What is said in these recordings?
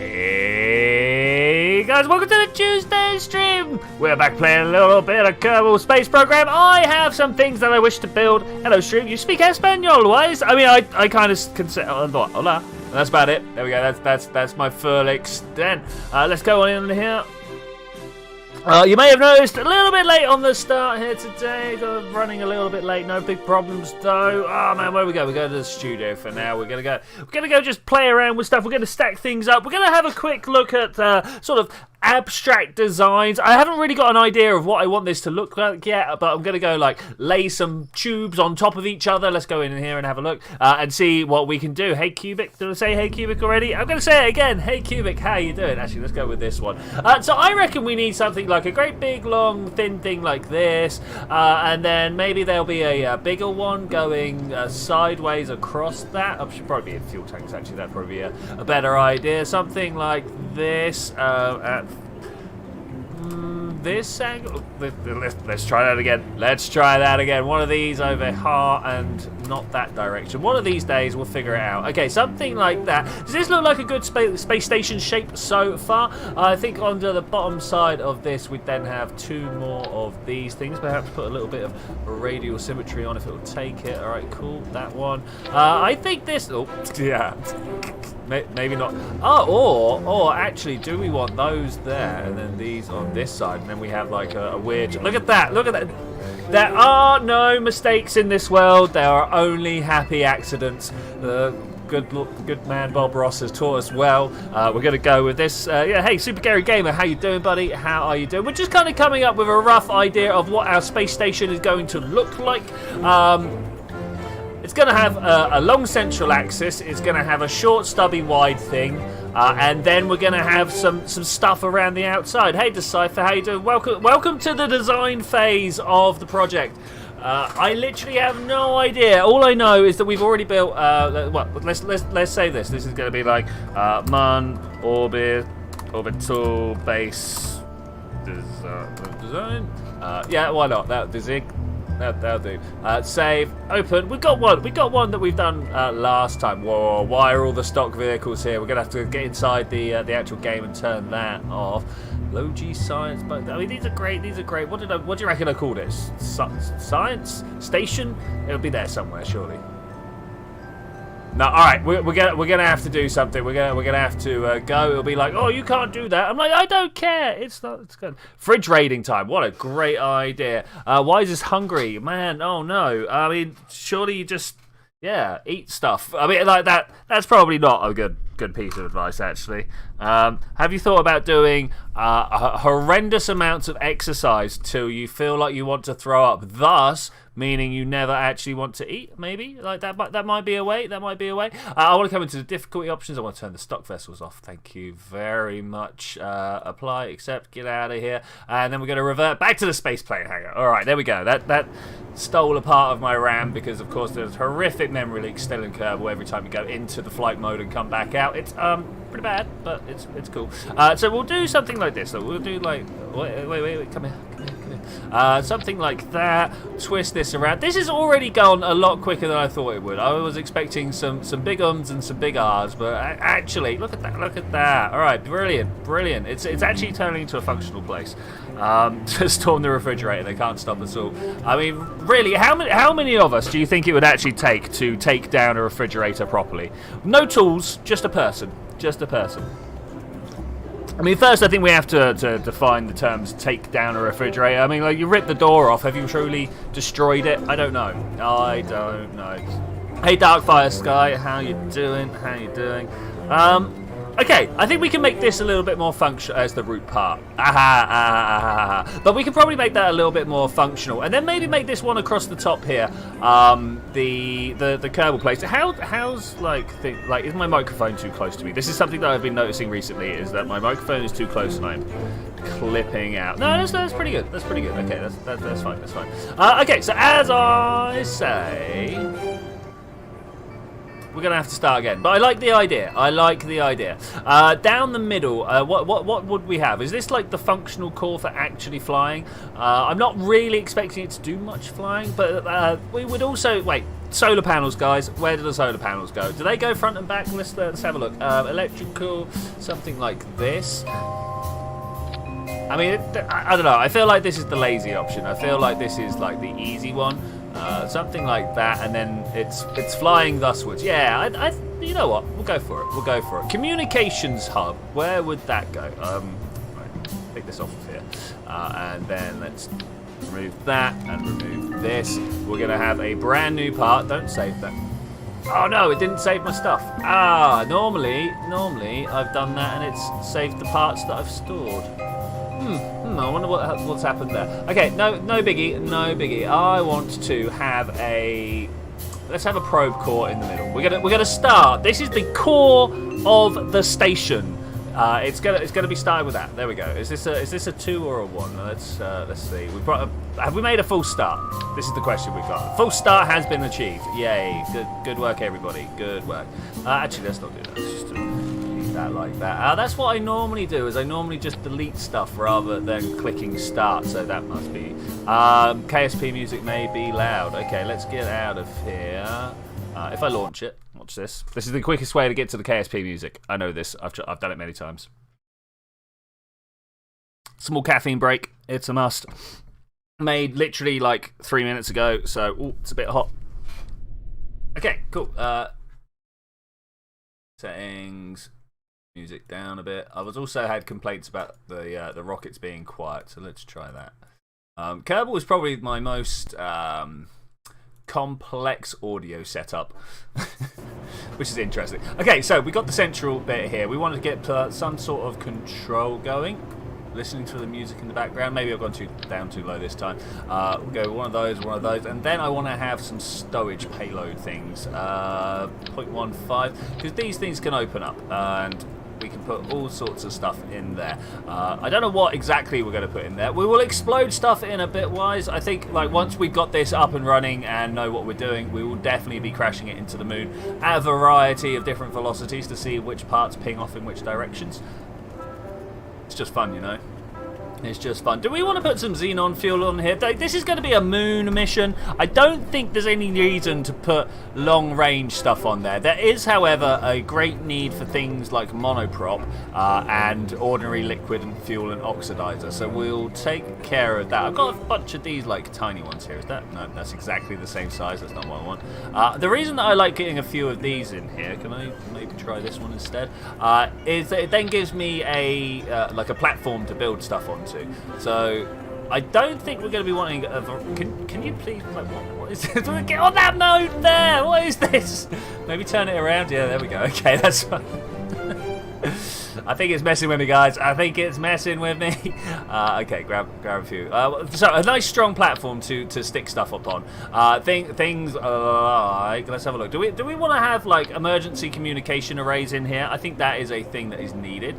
Hey guys, welcome to the Tuesday stream! We're back playing a little bit of Kerbal Space Program. I have some things that I wish to build. Hello stream, you speak Espanol, wise? I mean, I kind of can say, hola. That's about it. There we go, that's my full extent. Let's go on in here. You may have noticed a little bit late on the start here today. Running a little bit late, no big problems though. Oh man, where we go? We go to the studio for now. We're gonna go just play around with stuff. We're gonna stack things up. We're gonna have a quick look at sort of abstract designs. I haven't really got an idea of what I want this to look like yet, but I'm gonna go like lay some tubes on top of each other. Let's go in here and have a look and see what we can do. Hey Cubic, did I say hey Cubic already? I'm gonna say it again. Hey Cubic, how you doing? Actually, let's go with this one. So I reckon we need something like a great big long thin thing like this, and then maybe there'll be a bigger one going sideways across that. Should probably be in fuel tanks actually. That'd probably be a better idea. Something like this. This angle. Let's try that again. Let's try that again. One of these over here and not that direction. One of these days we'll figure it out. Okay, something like that. Does this look like a good space station shape so far? I think under the bottom side of this we'd then have two more of these things. Perhaps put a little bit of radial symmetry on if it'll take it. All right, cool. That one. I think this. Oh, yeah. Maybe not. Oh, or actually, do we want those there and then these on this side, and then we have like a weird. Look at that! Look at that! There are no mistakes in this world. There are only happy accidents. Good man Bob Ross has taught us well. We're going to go with this. Yeah, hey, Super Gary Gamer, how you doing, buddy? How are you doing? We're just kind of coming up with a rough idea of what our space station is going to look like. It's going to have a long central axis. It's going to have a short, stubby, wide thing. And then we're going to have some stuff around the outside. Hey, Decipher, how you doing? Welcome to the design phase of the project. I literally have no idea. All I know is that we've already built. Well, let's say this. This is going to be like orbital base design. Yeah, why not? That'll do. Save. Open. We've got one that we've done last time. Whoa, why are all the stock vehicles here? We're going to have to get inside the actual game and turn that off. Low G science. But I mean, these are great. What do you reckon I call this? Science station? It'll be there somewhere, surely. No, all right. We're gonna have to do something. We're gonna have to go. It'll be like, oh, you can't do that. I'm like, I don't care. It's not. It's good. Fridge raiding time. What a great idea. Why is this hungry, man? Oh no. I mean, surely you just eat stuff. I mean, like that. That's probably not a good piece of advice, actually. Have you thought about doing horrendous amounts of exercise till you feel like you want to throw up? Thus, meaning you never actually want to eat, maybe? Like that might be a way. I want to come into the difficulty options. I want to turn the stock vessels off. Thank you very much. Apply, accept, get out of here. And then we're going to revert back to the space plane hangar. All right, there we go. That stole a part of my RAM because, of course, there's horrific memory leaks still in Kerbal every time you go into the flight mode and come back out. It's pretty bad, but it's cool. So we'll do something like this. So we'll do like... Wait, come here. Something like that. Twist this around. This has already gone a lot quicker than I thought it would. I was expecting some big ums and some big R's, but actually, look at that. All right, brilliant. It's actually turning into a functional place. To storm the refrigerator, they can't stop us all. I mean, really, how many of us do you think it would actually take to take down a refrigerator properly? No tools, just a person. I mean, first I think we have to define the terms take down a refrigerator. I mean, like, you rip the door off. Have you truly destroyed it? I don't know. Hey, Darkfire Sky, how you doing? Okay, I think we can make this a little bit more functional as the root part. But we can probably make that a little bit more functional, and then maybe make this one across the top here. The Kerbal place. How's is my microphone too close to me? This is something that I've been noticing recently. Is that my microphone is too close and I'm clipping out. No, that's pretty good. Okay, that's fine. Okay, so as I say. We're gonna have to start again. But I like the idea. I like the idea. Down the middle, what would we have? Is this like the functional core for actually flying? I'm not really expecting it to do much flying, but we would also wait. Solar panels, guys. Where do the solar panels go? Do they go front and back? Let's have a look. Electrical, something like this. I mean, I don't know. I feel like this is the lazy option. I feel like this is like the easy one. Something like that, and then it's flying thuswards. Yeah, you know what? We'll go for it. We'll go for it. Communications hub. Where would that go? Right, take this off of here, and then let's remove that and remove this. We're gonna have a brand new part. Don't save that. Oh no, it didn't save my stuff. Normally I've done that and it's saved the parts that I've stored. I wonder what's happened there. Okay, no biggie. I want to have let's have a probe core in the middle. We're gonna start. This is the core of the station. It's gonna be started with that. There we go. Is this a 2 or a 1? Let's see. Have we made a full start? This is the question we've got. Full start has been achieved. Yay! Good work, everybody. Good work. Actually, let's not do that. Let's just leave that like that. That's what I normally do. Is I normally just delete stuff rather than clicking start. So that must be. KSP music may be loud. Okay, let's get out of here. If I launch it. Watch this. This is the quickest way to get to the KSP music. I know this. I've done it many times. Small caffeine break. It's a must. Made literally like 3 minutes ago, so it's a bit hot. Okay, cool. Settings. Music down a bit. I've also had complaints about the rockets being quiet, so let's try that. Kerbal is probably my most complex audio setup, which is interesting. Okay, so we got the central bit here. We want to get some sort of control going. Listening to the music in the background. Maybe I've gone down too low this time. We'll go one of those, and then I want to have some stowage payload things. 0.15, because these things can open up, and we can put all sorts of stuff in there. I don't know what exactly we're going to put in there. We will explode stuff in a bit wise. I think like once we've got this up and running and know what we're doing, we will definitely be crashing it into the moon at a variety of different velocities to see which parts ping off in which directions. It's just fun, you know. It's just fun. Do we want to put some xenon fuel on here? This is going to be a moon mission. I don't think there's any reason to put long-range stuff on there. There is, however, a great need for things like monoprop and ordinary liquid and fuel and oxidizer. So we'll take care of that. I've got a bunch of these like tiny ones here. Is that? No, that's exactly the same size. That's not what I want. The reason that I like getting a few of these in here, can I maybe try this one instead, is that it then gives me like a platform to build stuff onto. So I don't think we're going to be wanting can you please what is this? Get on that mode there. What is this? Maybe turn it around. Yeah, there we go. Okay, that's fine. I think it's messing with me, guys. I think it's messing with me. Okay, grab a few. So a nice strong platform to stick stuff up on. Things like, let's have a look. Do we want to have like emergency communication arrays in here? I think that is a thing that is needed.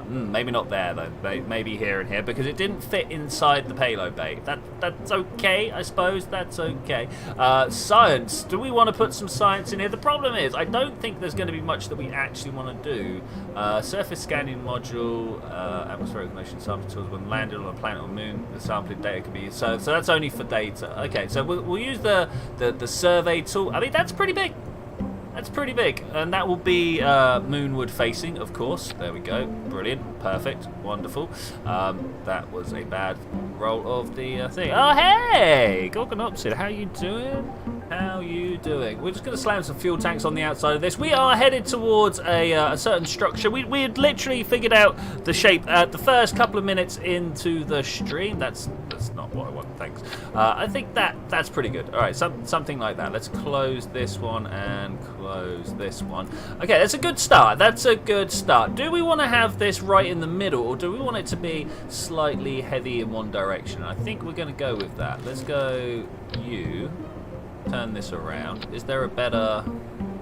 Maybe not there though. Maybe here and here because it didn't fit inside the payload bay. That's okay, I suppose. That's okay. Science. Do we want to put some science in here? The problem is I don't think there's going to be much that we actually want to do. Surface scanning module, atmospheric motion sample tools. When landed on a planet or moon, the sampling data can be used. So that's only for data. Okay, so we'll use the survey tool. I mean, that's pretty big. That's pretty big, and that will be moonward facing, of course. There we go. Brilliant, perfect, wonderful. That was a bad roll of the thing. Oh hey, Gorgonopsid, how you doing? How you doing? We're just going to slam some fuel tanks on the outside of this. We are headed towards a certain structure. We had literally figured out the shape the first couple of minutes into the stream. That's not what I want, thanks. I think that's pretty good. All right, something like that. Let's close this one and close this one. Okay, that's a good start. That's a good start. Do we want to have this right in the middle, or do we want it to be slightly heavy in one direction? I think we're going to go with that. Let's go you. Turn this around. Is there a better...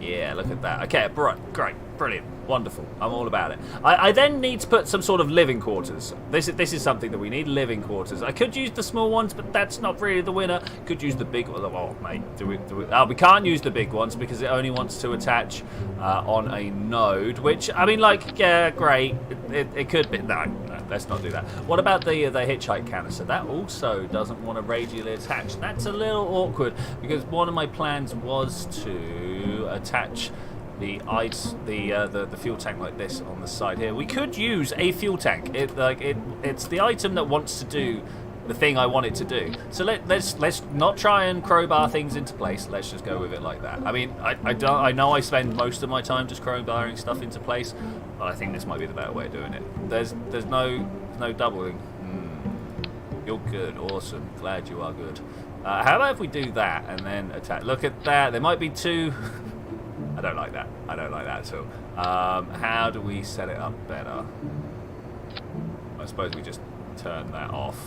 Yeah, look at that. Okay, right, great. Brilliant. Wonderful. I'm all about it. I then need to put some sort of living quarters. This is something that we need, living quarters. I could use the small ones, but that's not really the winner. Could use the big ones. Oh, mate. We can't use the big ones because it only wants to attach on a node, which, I mean, like, yeah, great. It could be. No, let's not do that. What about the hitchhike canister? That also doesn't want to radially attach. That's a little awkward because one of my plans was to attach the fuel tank like this on the side here. We could use a fuel tank. It's the item that wants to do the thing I want it to do. So let's not try and crowbar things into place. Let's just go with it like that. I mean, I know I spend most of my time just crowbarring stuff into place, but I think this might be the better way of doing it. There's no doubling. You're good. Awesome. Glad you are good. How about if we do that and then attack? Look at that. There might be two. I don't like that. I don't like that at all. How do we set it up better? I suppose we just turn that off.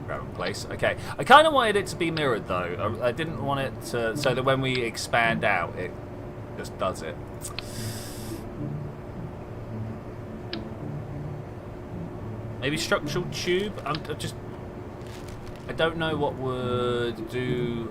Grab in place. Okay. I kind of wanted it to be mirrored though. I didn't want it to, so that when we expand out, it just does it. Maybe structural tube. I don't know what would do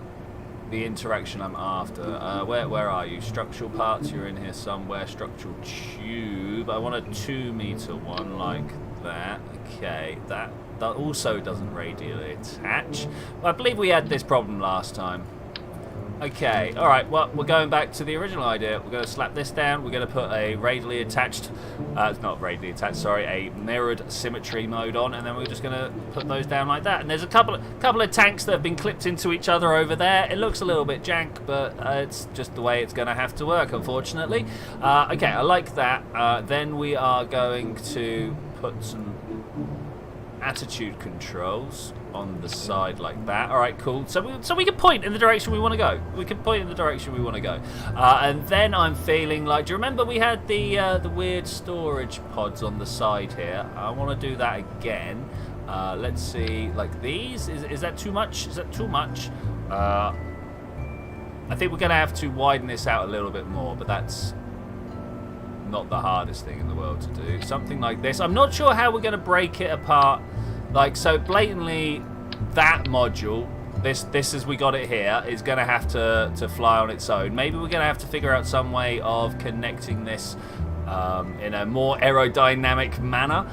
the interaction I'm after. Where are you? Structural parts, you're in here somewhere. Structural tube. I want a 2 meter one like that. Okay, that also doesn't radially attach. I believe we had this problem last time. Okay, alright, well, we're going back to the original idea. We're going to slap this down. We're going to put a radially attached, not radially attached, sorry, a mirrored symmetry mode on, and then we're just going to put those down like that. And there's a couple of tanks that have been clipped into each other over there. It looks a little bit jank, but it's just the way it's going to have to work, unfortunately. Okay, I like that. Then we are going to put some attitude controls on the side like that. All right, cool. So we can point in the direction we want to go. We can point in the direction we want to go. And then I'm feeling like, do you remember we had the weird storage pods on the side here? I want to do that again. Let's see, like these. Is that too much? Is that too much? I think we're going to have to widen this out a little bit more, but that's not the hardest thing in the world to do. Something like this. I'm not sure how we're going to break it apart. Like, so blatantly, that module, this as we got it here, is going to have to fly on its own. Maybe we're going to have to figure out some way of connecting this in a more aerodynamic manner.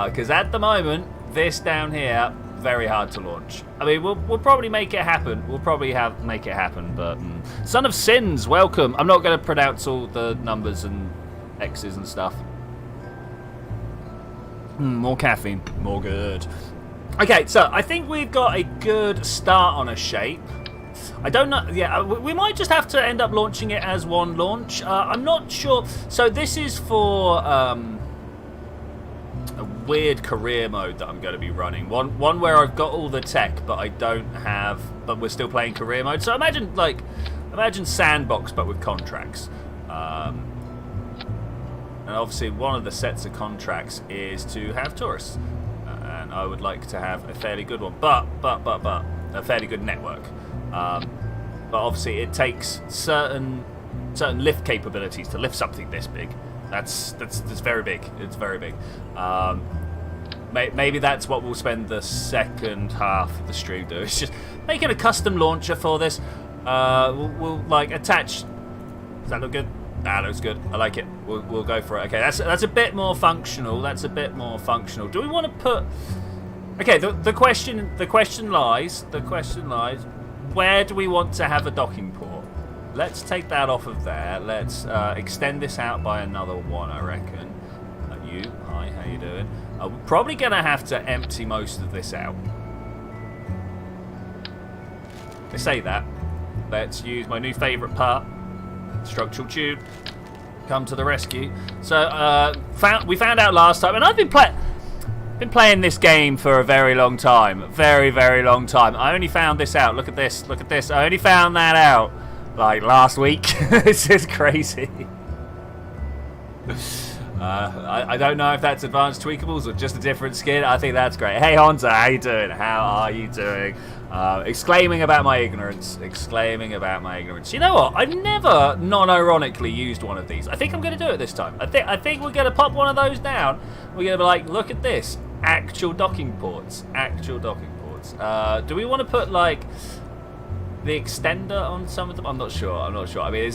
Because at the moment, this down here, very hard to launch. I mean, we'll probably make it happen. We'll probably make it happen. But Son of Sins, welcome. I'm not going to pronounce all the numbers and X's and stuff. More caffeine, more good. Okay, so I think we've got a good start on a shape. I don't know. Yeah, we might just have to end up launching it as one launch. I'm not sure. So this is for a weird career mode that I'm going to be running. One where I've got all the tech, but I don't have. But we're still playing career mode. So imagine sandbox, but with contracts. And obviously one of the sets of contracts is to have tourists. And I would like to have a fairly good one. But a fairly good network. But obviously it takes certain lift capabilities to lift something this big. That's very big. It's very big. Maybe that's what we'll spend the second half of the stream doing. It's just making a custom launcher for this. We'll like attach. Does that look good? That looks good. I like it. We'll go for it. Okay, that's a bit more functional. That's a bit more functional. Do we want to put? Okay, the question lies. Where do we want to have a docking port? Let's take that off of there. Let's extend this out by another one, I reckon. Hi, how you doing? We're probably gonna have to empty most of this out. I say that. Let's use my new favourite part. Structural tube, come to the rescue. So we found out last time, and I've been playing this game for a very long time, very long time. I only found this out. Look at this. I only found that out like last week. This is crazy. I don't know if that's advanced tweakables or just a different skin. I think that's great. Hey Honza, how you doing? How are you doing? Exclaiming about my ignorance. Exclaiming about my ignorance. You know what? I've never non-ironically used one of these. I think I'm going to do it this time. I think we're going to pop one of those down. We're going to be like, look at this. Actual docking ports. Actual docking ports. Do we want to put, like, the extender on some of them? I'm not sure. I'm not sure. I mean,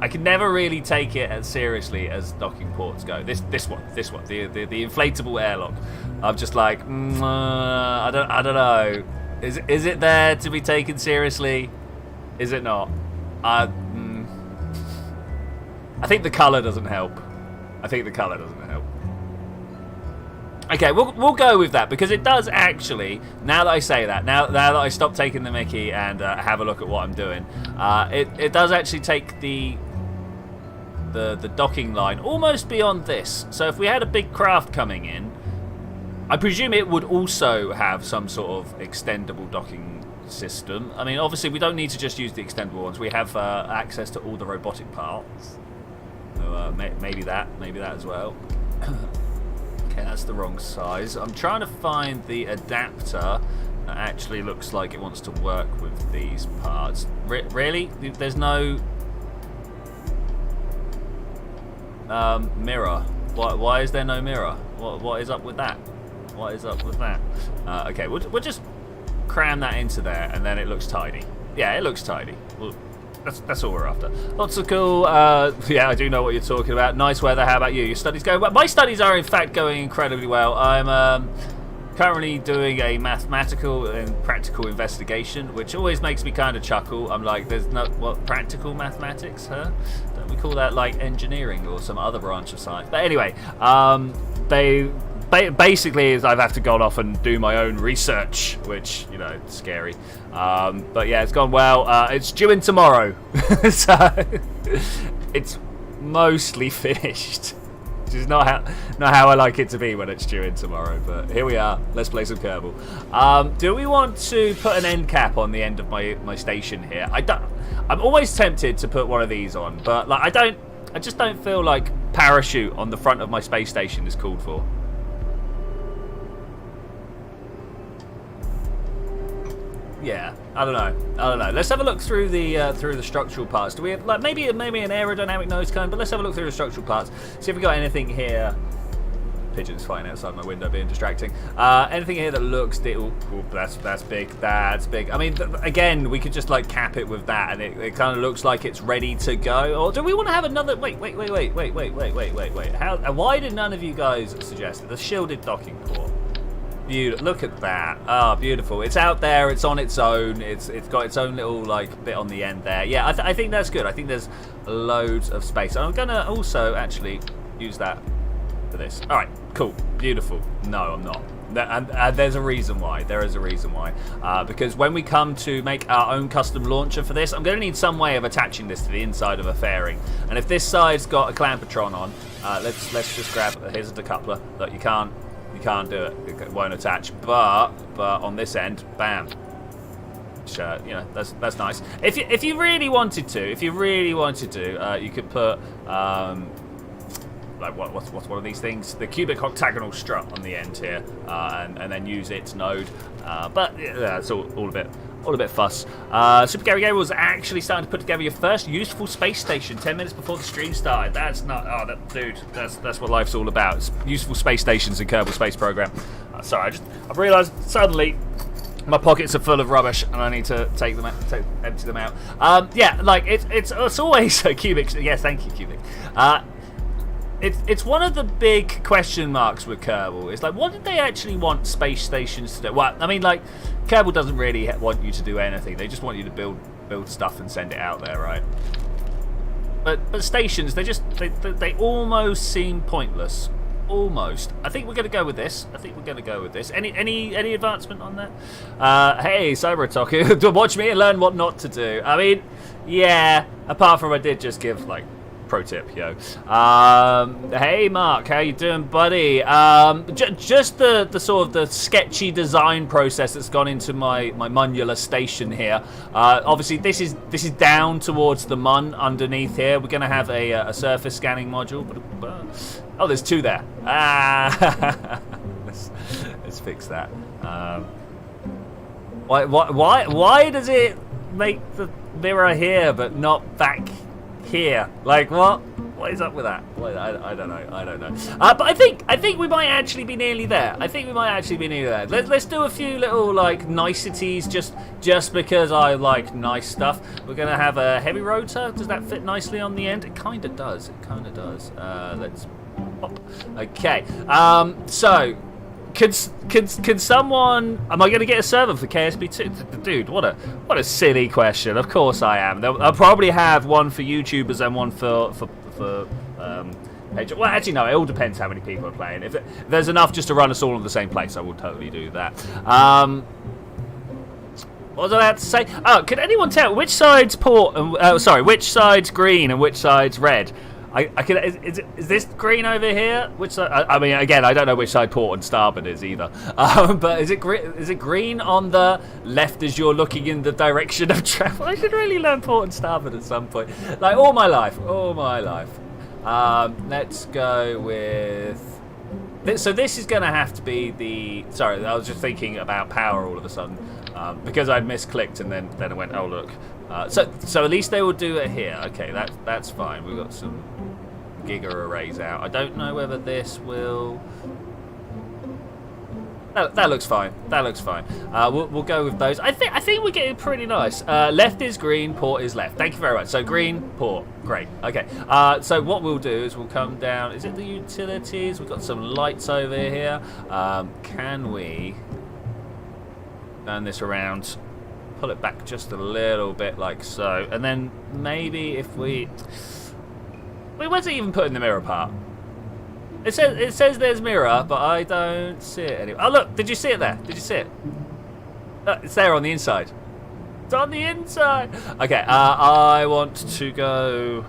I can never really take it as seriously as docking ports go. This one, the inflatable airlock. I'm just like, I don't know. Is it there to be taken seriously? Is it not? I think the colour doesn't help. Okay, we'll go with that because it does actually. Now that I say that, now that I stop taking the mickey and have a look at what I'm doing, it does actually take the docking line almost beyond this. So if we had a big craft coming in, I presume it would also have some sort of extendable docking system. I mean, obviously we don't need to just use the extendable ones. We have access to all the robotic parts. So maybe that as well. Okay, that's the wrong size. I'm trying to find the adapter that actually looks like it wants to work with these parts. Really? There's no mirror. Why is there no mirror? What is up with that? What is up with that? Okay, we'll just cram that into there, and then it looks tidy. Yeah, it looks tidy. Well, that's all we're after. Lots of cool. Yeah, I do know what you're talking about. Nice weather. How about you? Your studies going well? My studies are, in fact, going incredibly well. I'm currently doing a mathematical and practical investigation, which always makes me kind of chuckle. I'm like, there's no practical mathematics, huh? Don't we call that like engineering or some other branch of science? But anyway, basically is I've have to go off and do my own research, which, you know, it's scary. But yeah, it's gone well. It's due in tomorrow, so it's mostly finished. Which is not how I like it to be when it's due in tomorrow. But here we are. Let's play some Kerbal. Do we want to put an end cap on the end of my station here? I'm always tempted to put one of these on, but like I just don't feel like parachute on the front of my space station is called for. Yeah, I don't know. Let's have a look through the structural parts. Do we have, like, maybe an aerodynamic nose cone? But let's have a look through the structural parts. See if we got anything here. Pigeons flying outside my window, being distracting. Anything here that looks? That's big. That's big. I mean, again, we could just like cap it with that, and it kind of looks like it's ready to go. Or do we want to have another? Wait. How? Why did none of you guys suggest it? The shielded docking port. Beautiful. Look at that. Ah, beautiful. It's out there. It's on its own. It's got its own little like bit on the end there. Yeah, I think that's good. I think there's loads of space. I'm gonna also actually use that for this. All right. Cool. Beautiful. No, I'm not. And there's a reason why. There is a reason why. Because when we come to make our own custom launcher for this, I'm going to need some way of attaching this to the inside of a fairing. And if this side's got a clampatron on, let's just grab. Here's a decoupler. Look, you can't do it. It won't attach. But on this end, bam. Which, you know, that's nice. If you really wanted to, you could put like what's one of these things? The cubic octagonal strut on the end here, and then use its node. But yeah, it's all a bit fuss. Super Gary Gable was actually starting to put together your first useful space station 10 minutes before the stream started. That's not. Oh, dude, that's what life's all about. It's useful space stations in Kerbal Space Program. Sorry, I've realised suddenly my pockets are full of rubbish and I need to empty them out. Yeah, like it's always a cubic. Yes, thank you, cubic. It's one of the big question marks with Kerbal. It's like, what did they actually want space stations to do? Well, I mean, like, Kerbal doesn't really want you to do anything. They just want you to build stuff and send it out there, right? But stations, they almost seem pointless. Almost. I think we're going to go with this. Any advancement on that? Hey, Cyber Talker, watch me and learn what not to do. I mean, yeah. Apart from I did just give like. Pro tip, yo. Hey Mark, how you doing, buddy? Just the sort of the sketchy design process that's gone into my monular station here. Obviously, this is down towards the mun underneath here. We're gonna have a surface scanning module. Oh, there's two there. Let's fix that. Why does it make the mirror here but not back here? Like what? What is up with that? I don't know. But I think we might actually be nearly there. Let's do a few little like niceties just because I like nice stuff. We're gonna have a heavy rotor. Does that fit nicely on the end? It kind of does. Let's pop. Okay. So. Can someone? Am I going to get a server for KSP2? Dude, what a silly question. Of course I am. I'll probably have one for YouTubers and one for well, actually no. It all depends how many people are playing. If there's enough just to run us all in the same place, I will totally do that. What was I about to say? Oh, can anyone tell which side's which side's green and which side's red? Is this green over here? Which side? I mean, again, I don't know which side port and starboard is either. But is it green on the left as you're looking in the direction of travel? I should really learn port and starboard at some point. Like all my life. Let's go with. So this is going to have to be the. Sorry, I was just thinking about power all of a sudden because I misclicked and then I went, oh look. So at least they will do it here. Okay, that's fine. We've got some giga arrays out. I don't know whether this will. That looks fine. We'll go with those. I think we're getting pretty nice. Left is green, port is left. Thank you very much. So green, port, great. Okay. So what we'll do is we'll come down. Is it the utilities? We've got some lights over here. Can we turn this around? Pull it back just a little bit like so, and then maybe if wait, where's it even put in the mirror part? It says there's mirror, but I don't see it anyway. Oh look, did you see it there? Did you see it? It's there on the inside. It's on the inside. Okay, I want to go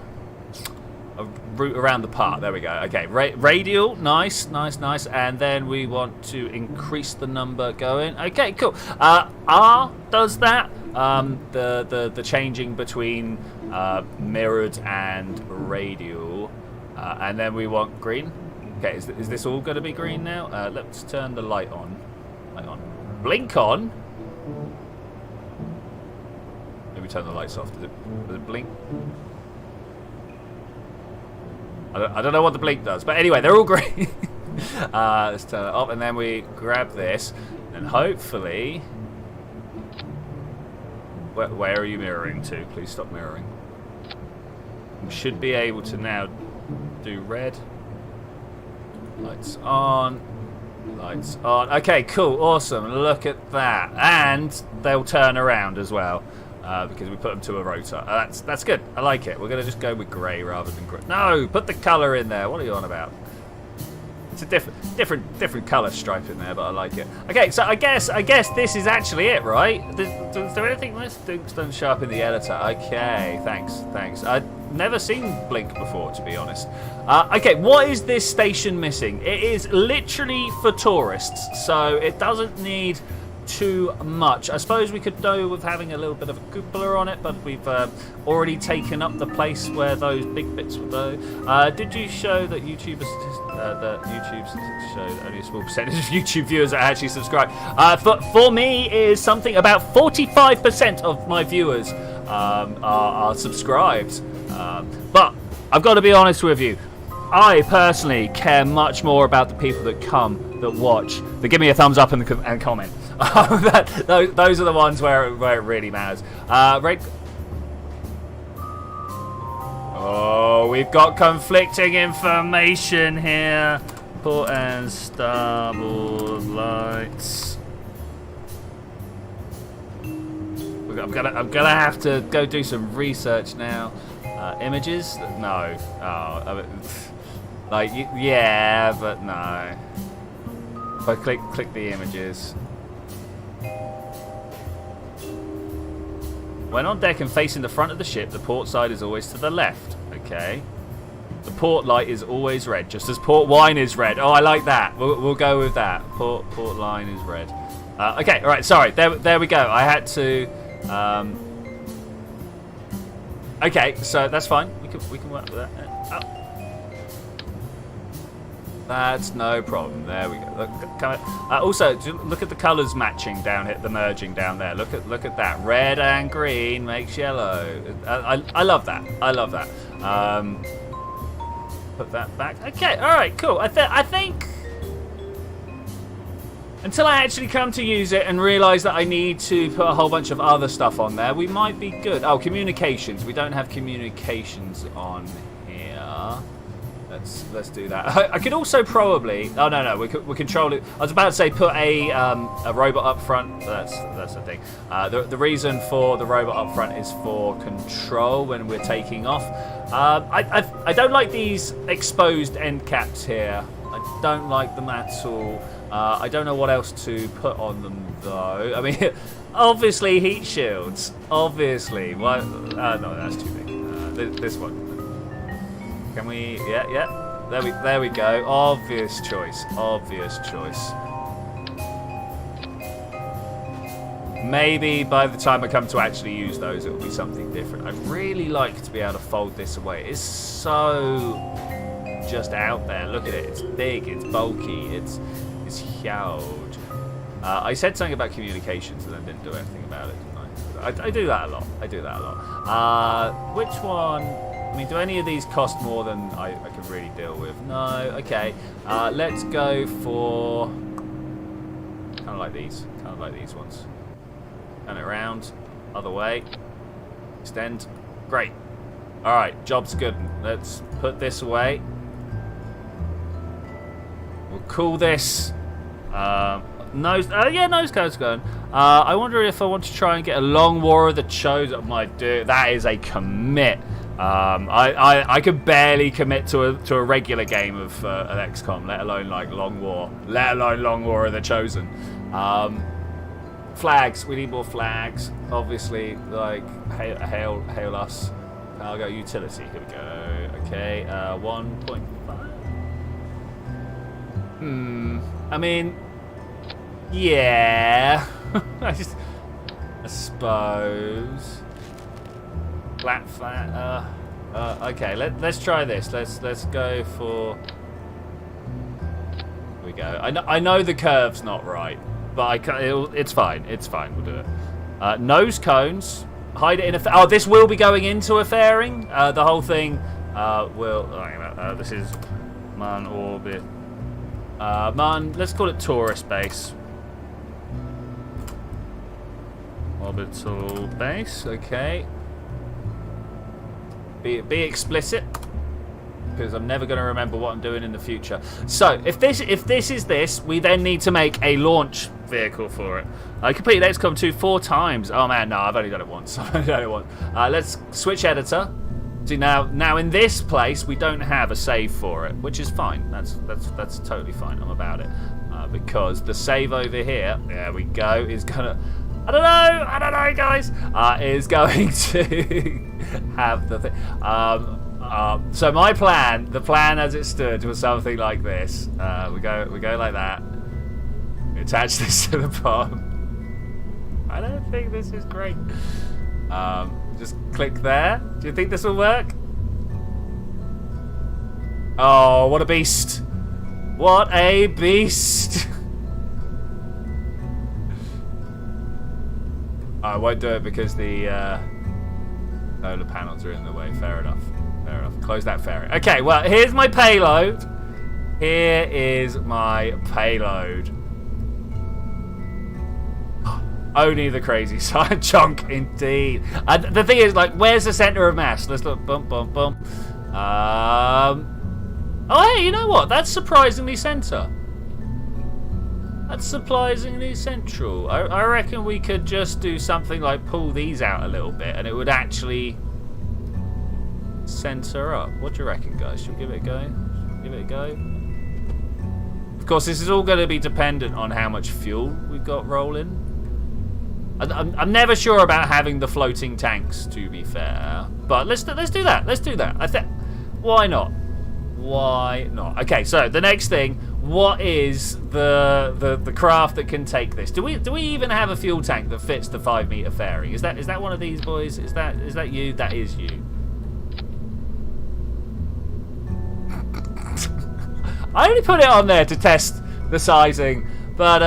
a route around the part. There we go. Okay, radial, nice, and then we want to increase the number going. Okay, cool. R does that. The changing between mirrored and radial, and then we want green. Okay, is this all going to be green now? Let's turn the light on. Blink on. Maybe turn the lights off. Does it blink? I don't know what the blink does, but anyway, they're all green. Let's turn it off, and then we grab this, and hopefully... Where are you mirroring to? Please stop mirroring. We should be able to now do red. Lights on. Okay, cool, awesome. Look at that. And they'll turn around as well. Because we put them to a rotor. That's good. I like it. We're going to just go with grey rather than grey. No, put the colour in there. What are you on about? It's a different colour stripe in there, but I like it. Okay, so I guess this is actually it, right? Is there anything else? Don't show up in the editor. Okay, thanks. I've never seen Blink before, to be honest. Okay, what is this station missing? It is literally for tourists, so it doesn't need too much. I suppose we could do with having a little bit of a cupola on it, but we've already taken up the place where those big bits would go. Did you show that YouTube statistics show that only a small percentage of YouTube viewers are actually subscribed? For me, is something about 45% of my viewers are subscribed. But I've got to be honest with you. I personally care much more about the people that come, that watch, that give me a thumbs up and comment. Those are the ones where it really matters. Oh, we've got conflicting information here. Port and starboard lights. I'm gonna have to go do some research now. Images? No. Oh, like yeah, but no. If I click the images. When on deck and facing the front of the ship, the port side is always to the left. Okay. The port light is always red, just as port wine is red. Oh, I like that. We'll go with that. Port line is red. Okay, all right. Sorry. There we go. I had to. Okay, so that's fine. We can work with that. That's no problem. There we go. Look, also, look at the colours matching down here, the merging down there. Look at that. Red and green makes yellow. I love that. I love that. Put that back. Okay. All right. Cool. I think until I actually come to use it and realise that I need to put a whole bunch of other stuff on there, we might be good. Oh, communications. We don't have communications on here. Let's do that. I could also probably. Oh no, we control it. I was about to say put a robot up front. That's the thing. The reason for the robot up front is for control when we're taking off. I don't like these exposed end caps here. I don't like them at all. I don't know what else to put on them though. I mean, obviously heat shields. Obviously. Why? No, that's too big. This one. Can we? Yeah. There we go. Obvious choice. Maybe by the time I come to actually use those, it will be something different. I'd really like to be able to fold this away. It's so just out there. Look at it. It's big. It's bulky. It's huge. I said something about communications and then didn't do anything about it, didn't I? I do that a lot. Which one? I mean, do any of these cost more than I can really deal with? No. Okay. Let's go for kind of like these ones. Turn it around. Other way. Extend. Great. All right. Job's good. Let's put this away. We'll call this nose. Yeah, nose code's going. I wonder if I want to try and get a long war of the Chosen. My dude, that is a commit. I could barely commit to a regular game of XCOM, let alone like Long War, let alone Long War of the Chosen. Flags, we need more flags. Obviously, like hail us. I'll go utility. Here we go. Okay, 1.5. I mean, yeah. I suppose. Flat. Okay, let's try this. Let's go for. Here we go. I know the curve's not right, but it's fine. It's fine. We'll do it. Nose cones. Hide it in a. Oh, this will be going into a fairing. The whole thing will. This is Man Orbit. Let's call it tourist base. Orbital base. Okay. Be explicit, because I'm never going to remember what I'm doing in the future. So if this is this, we then need to make a launch vehicle for it. I completed XCOM 2 4 times. Oh man, no, I've only done it once. Let's switch editor. See now in this place we don't have a save for it, which is fine. That's totally fine. I'm about it because the save over here, there we go, is gonna. I don't know, guys. Is going to have the thing. So my plan, the plan as it stood, was something like this. We go like that. We attach this to the bottom. I don't think this is great. Just click there. Do you think this will work? Oh, what a beast! What a beast! I won't do it because the solar panels are in the way. Fair enough. Close that fairing. Okay, well, here's my payload. Here is my payload. Only the crazy side chunk, indeed. The thing is, like, where's the center of mass? Let's look. Bump. Oh, hey, you know what? That's surprisingly center. That's surprisingly central. I reckon we could just do something like pull these out a little bit and it would actually center up. What do you reckon, guys? Should we give it a go? Of course, this is all going to be dependent on how much fuel we've got rolling. I'm never sure about having the floating tanks, to be fair. But let's do that. Why not? Okay, so the next thing. What is the craft that can take this? Do we even have a fuel tank that fits the 5 meter fairing? Is that one of these boys? Is that you? That is you. I only put it on there to test the sizing, but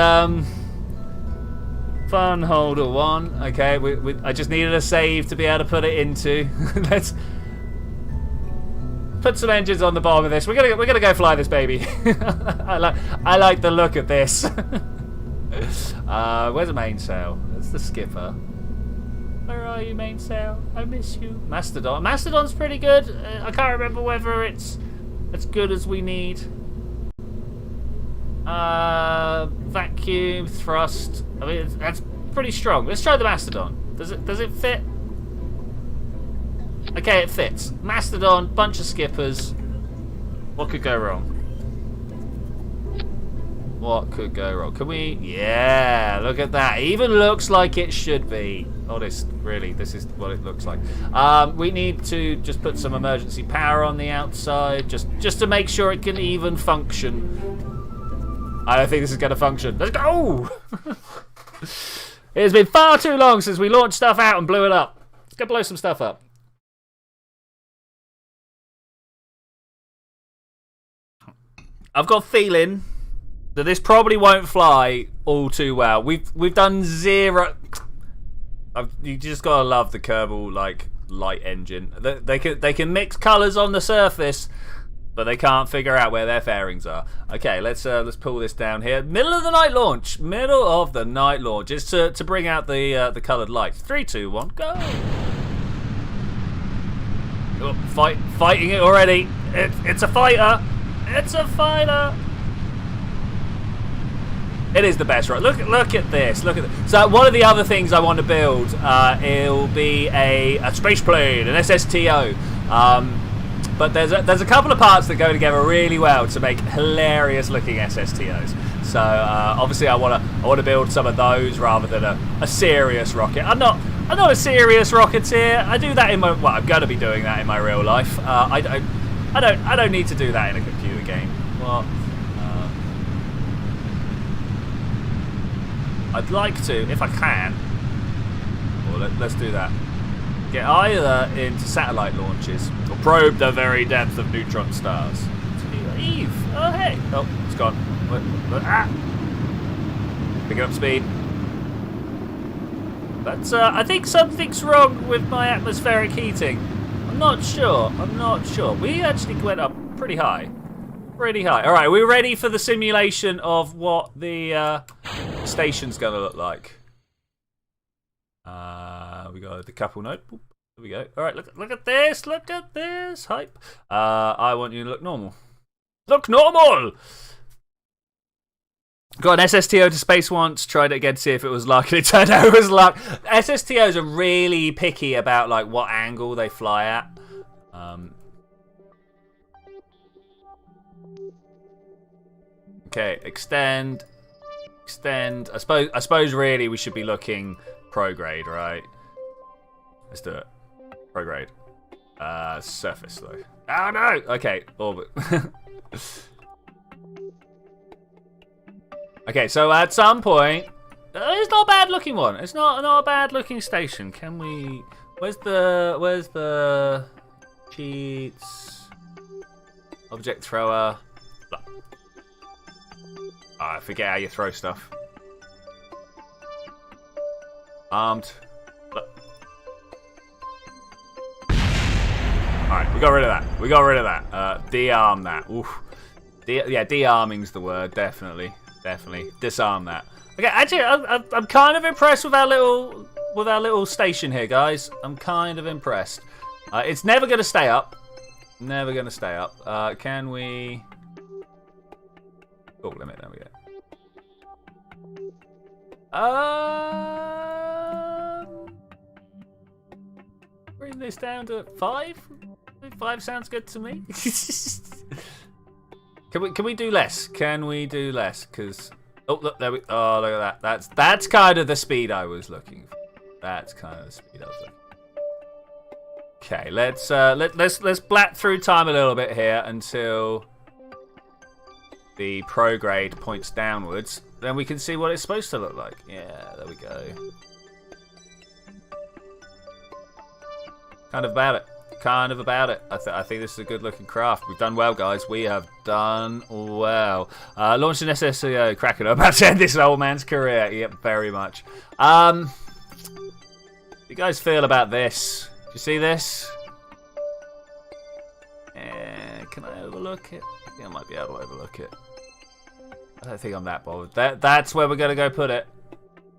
fun holder 1. Okay, I just needed a save to be able to put it into. Let's put some engines on the bottom of this. We're gonna go fly this baby. I like the look of this. Where's the mainsail? That's the skipper. Where are you, mainsail? I miss you. Mastodon. Mastodon's pretty good. I can't remember whether it's as good as we need. Vacuum, thrust. I mean, that's pretty strong. Let's try the Mastodon. Does it fit? Okay, it fits. Mastodon, bunch of skippers. What could go wrong? What could go wrong? Can we? Yeah, look at that. Even looks like it should be. Honest, really, this is what it looks like. We need to just put some emergency power on the outside, just to make sure it can even function. I don't think this is going to function. Let's go! It has been far too long since we launched stuff out and blew it up. Let's go blow some stuff up. I've got a feeling that this probably won't fly all too well. We've done 0. You just gotta love the Kerbal light engine. They can mix colours on the surface, but they can't figure out where their fairings are. Okay, let's pull this down here. Middle of the night launch. Middle of the night launch. It's to bring out the coloured lights. 3, 2, 1, go. Oh, fighting it already. It's a fighter. It's a fighter. It is the best, right? Look at this. Look at this. So one of the other things I want to build, it'll be a space plane, an SSTO. But there's a couple of parts that go together really well to make hilarious looking SSTOs. So obviously I want to build some of those rather than a serious rocket. I'm not a serious rocketeer. I do that in my I'm going to be doing that in my real life. I don't need to do that in a computer game. What? I'd like to, if I can. Well, let's do that. Get either into satellite launches or probe the very depth of neutron stars. Eve. Oh hey. Oh, it's gone. Picking up speed. That's. I think something's wrong with my atmospheric heating. I'm not sure. We actually went up pretty high. Pretty high. All right, we're ready for the simulation of what the station's going to look like. We got the couple note. Boop. There we go. All right, look at this. Look at this. Hype. I want you to look normal. Look normal! Got an SSTO to space once. Tried it again to see if it was luck, and it turned out it was luck. SSTOs are really picky about like what angle they fly at. Okay, extend. I suppose really we should be looking prograde, right? Let's do it. Prograde. Surface though. Oh no! Okay, orbit. Okay, so at some point, it's not a bad looking one. It's not a bad looking station. Can we? Where's the cheats? Object thrower. I forget how you throw stuff. Armed. Alright, we got rid of that. De-arm that. Oof. Yeah, de-arming's the word, definitely. Disarm that. Okay, actually, I'm kind of impressed with our little station here, guys. I'm kind of impressed. It's never going to stay up. Can we... Oh, limit, there we go. Bring this down to 5? 5 sounds good to me. Can we do less? Because look there we. Oh, look at that. That's kind of the speed I was looking for. Okay, let's blat through time a little bit here until the prograde points downwards. Then we can see what it's supposed to look like. Yeah, there we go. Kind of about it. kind of about it. I think this is a good looking craft. We've done well, guys. We have done well. Launched an SSCO, cracking up. About to end this old man's career. Yep, very much. How you guys feel about this? Do you see this? Can I overlook it? I think I might be able to overlook it. I don't think I'm that bothered. That's where we're going to go put it.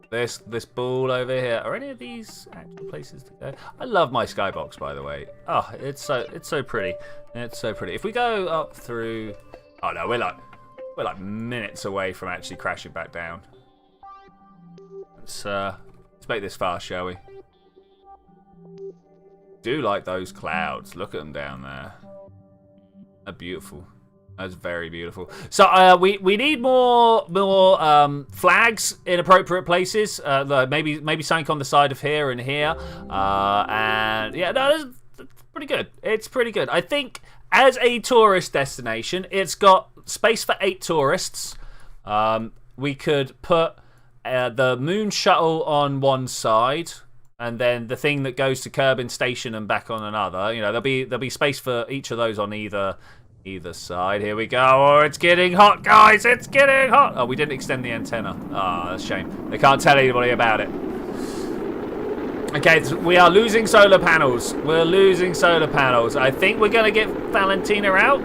This ball over here. Are any of these actual places to go? I love my skybox, by the way. Oh, it's so pretty. It's so pretty. If we go up through, oh no, we're like minutes away from actually crashing back down. Let's make this fast, shall we? Do like those clouds. Look at them down there. They're beautiful. That's very beautiful. So we need more flags in appropriate places. Maybe something on the side of here and here. And yeah, no, that's pretty good. It's pretty good. I think as a tourist destination, it's got space for 8 tourists. We could put the moon shuttle on one side, and then the thing that goes to Kerbal Station and back on another. You know, there'll be space for each of those on either side. Here we go. Oh, it's getting hot, guys. It's getting hot. Oh, we didn't extend the antenna. Oh, that's a shame. They can't tell anybody about it. Okay, we are losing solar panels. We're losing solar panels. I think we're going to get Valentina out.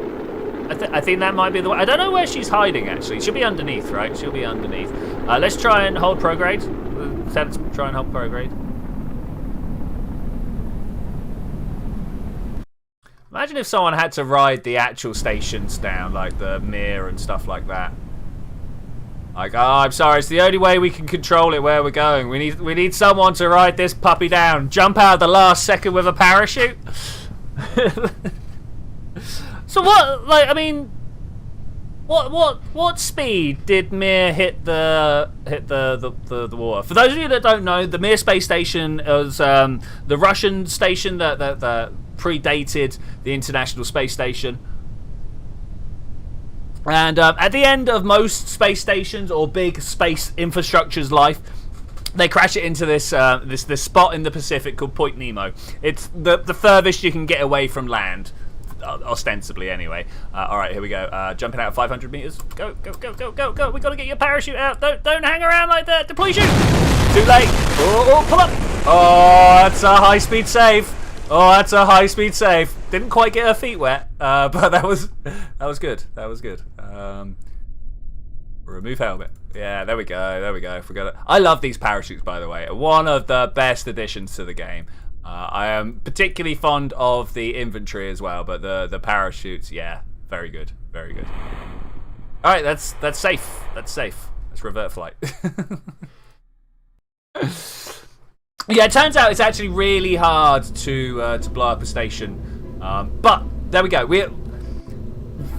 I think that might be the way. I don't know where she's hiding, actually. She'll be underneath, right? She'll be underneath. Let's try and hold prograde. Let's try and hold prograde. Imagine if someone had to ride the actual stations down, like the Mir and stuff like that. Like, oh, I'm sorry, it's the only way we can control it where we're going. We need someone to ride this puppy down. Jump out the last second with a parachute. So what? Like, I mean, what speed did Mir hit the water? For those of you that don't know, the Mir space station is the Russian station that predated the International Space Station. And at the end of most space stations or big space infrastructure's life, they crash it into this this spot in the Pacific called Point Nemo. It's the furthest you can get away from land, ostensibly anyway. All right, here we go. Jumping out 500 meters. Go, go, go, go, go, go. We got to get your parachute out. Don't hang around like that. Deploy chute. Too late. Oh, pull up. Oh, that's a high-speed save. Oh, that's a high-speed save. Didn't quite get her feet wet, but that was good. That was good. Remove helmet. Yeah, there we go. There we go. Forgot it. I love these parachutes, by the way. One of the best additions to the game. I am particularly fond of the inventory as well, but the parachutes, yeah, very good. Very good. All right, that's safe. That's safe. Let's revert flight. Yeah, it turns out it's actually really hard to blow up a station, but there we go.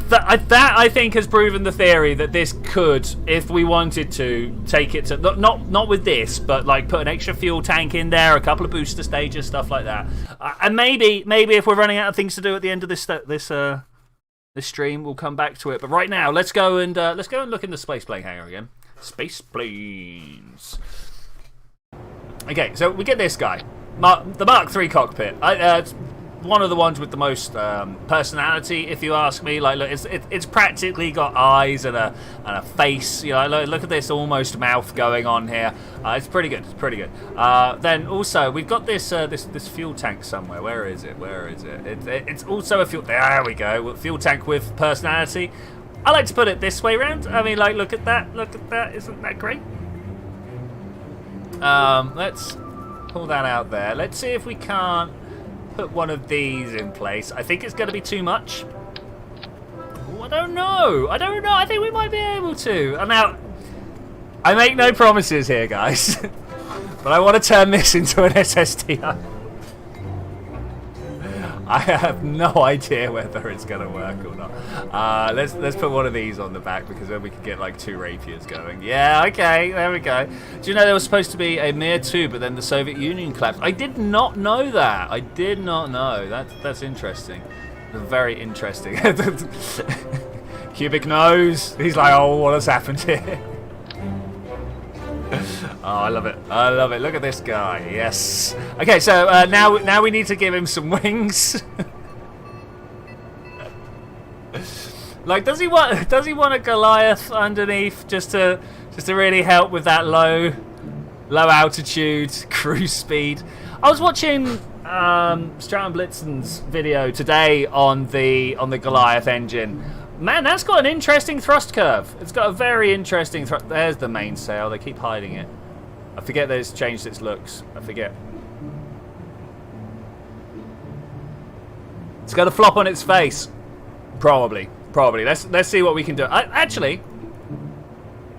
That I think has proven the theory that this could, if we wanted to, take it to not with this, but like put an extra fuel tank in there, a couple of booster stages, stuff like that, and maybe if we're running out of things to do at the end of this stream, we'll come back to it. But right now, let's go and look in the space plane hangar again. Space planes. Okay, so we get this guy, the Mark III cockpit. It's one of the ones with the most personality, if you ask me. Like, look, it's practically got eyes and a face. You know, look at this almost mouth going on here. It's pretty good. It's pretty good. Then also we've got this fuel tank somewhere. Where is it? Where is it? It's also a fuel. There we go. Fuel tank with personality. I like to put it this way around. I mean, like, look at that. Look at that. Isn't that great? Let's pull that out there. Let's see if we can't put one of these in place. I think it's going to be too much. Ooh, I don't know. I think we might be able to. Now, I make no promises here, guys, but I want to turn this into an SSTI. I have no idea whether it's going to work or not. Let's put one of these on the back, because then we can get like 2 rapiers going. Yeah, okay, there we go. Do you know there was supposed to be a Mir 2, but then the Soviet Union collapsed? I did not know that. I did not know. That's interesting. Very interesting. Cubic nose. He's like, oh, what has happened here? Oh, I love it. I love it. Look at this guy. Yes. Okay, so now we need to give him some wings. Like, does he want a Goliath underneath just to really help with that low altitude cruise speed? I was watching Stratton Blitzen's video today on the Goliath engine. Man, that's got an interesting thrust curve. It's got a very interesting thrust. There's the mainsail. They keep hiding it. I forget that it's changed its looks. I forget. It's got a flop on its face. Probably. Let's see what we can do. Actually,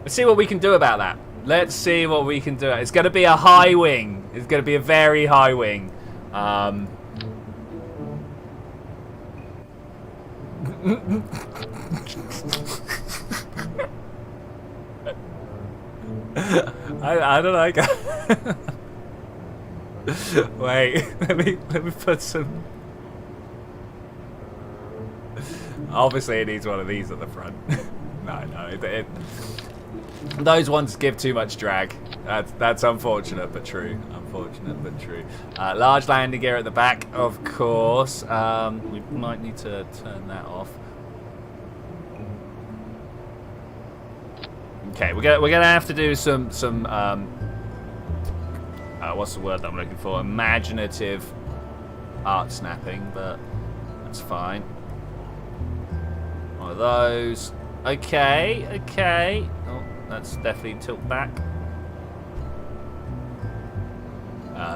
let's see what we can do about that. Let's see what we can do. It's going to be a high wing. It's going to be a very high wing. I don't know. Wait, let me put some. Obviously, it needs one of these at the front. No, those ones give too much drag. That's unfortunate but true. Unfortunate but true. Large landing gear at the back, of course. We might need to turn that off. Okay, we're gonna have to do some what's the word that I'm looking for? Imaginative art snapping, but that's fine. One of those. Okay. Oh, that's definitely tilt back.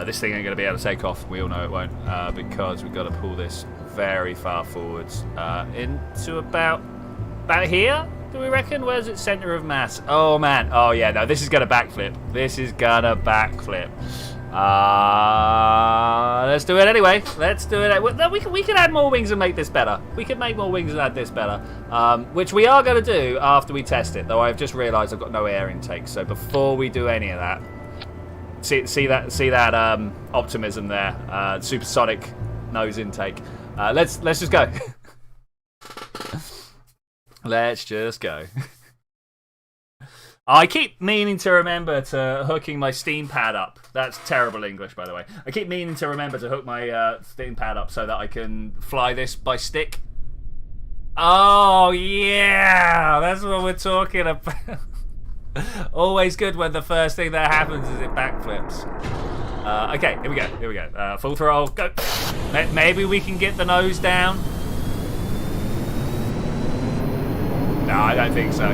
This thing ain't going to be able to take off. We all know it won't, because we've got to pull this very far forwards into about here. Do we reckon? Where's its center of mass? Oh man. Oh yeah. No, this is going to backflip. This is going to backflip. Let's do it anyway. Let's do it. We can add more wings and make this better. We can make more wings and add this better, which we are going to do after we test it. Though I've just realised I've got no air intake. So before we do any of that, see that optimism there, supersonic nose intake. Let's just go. Let's just go. I keep meaning to remember to hooking my steam pad up. That's terrible English, by the way. I keep meaning to remember to hook my steam pad up so that I can fly this by stick. Oh, yeah! That's what we're talking about. Always good when the first thing that happens is it backflips. Okay, here we go. Full throttle, go. Maybe we can get the nose down. No, I don't think so.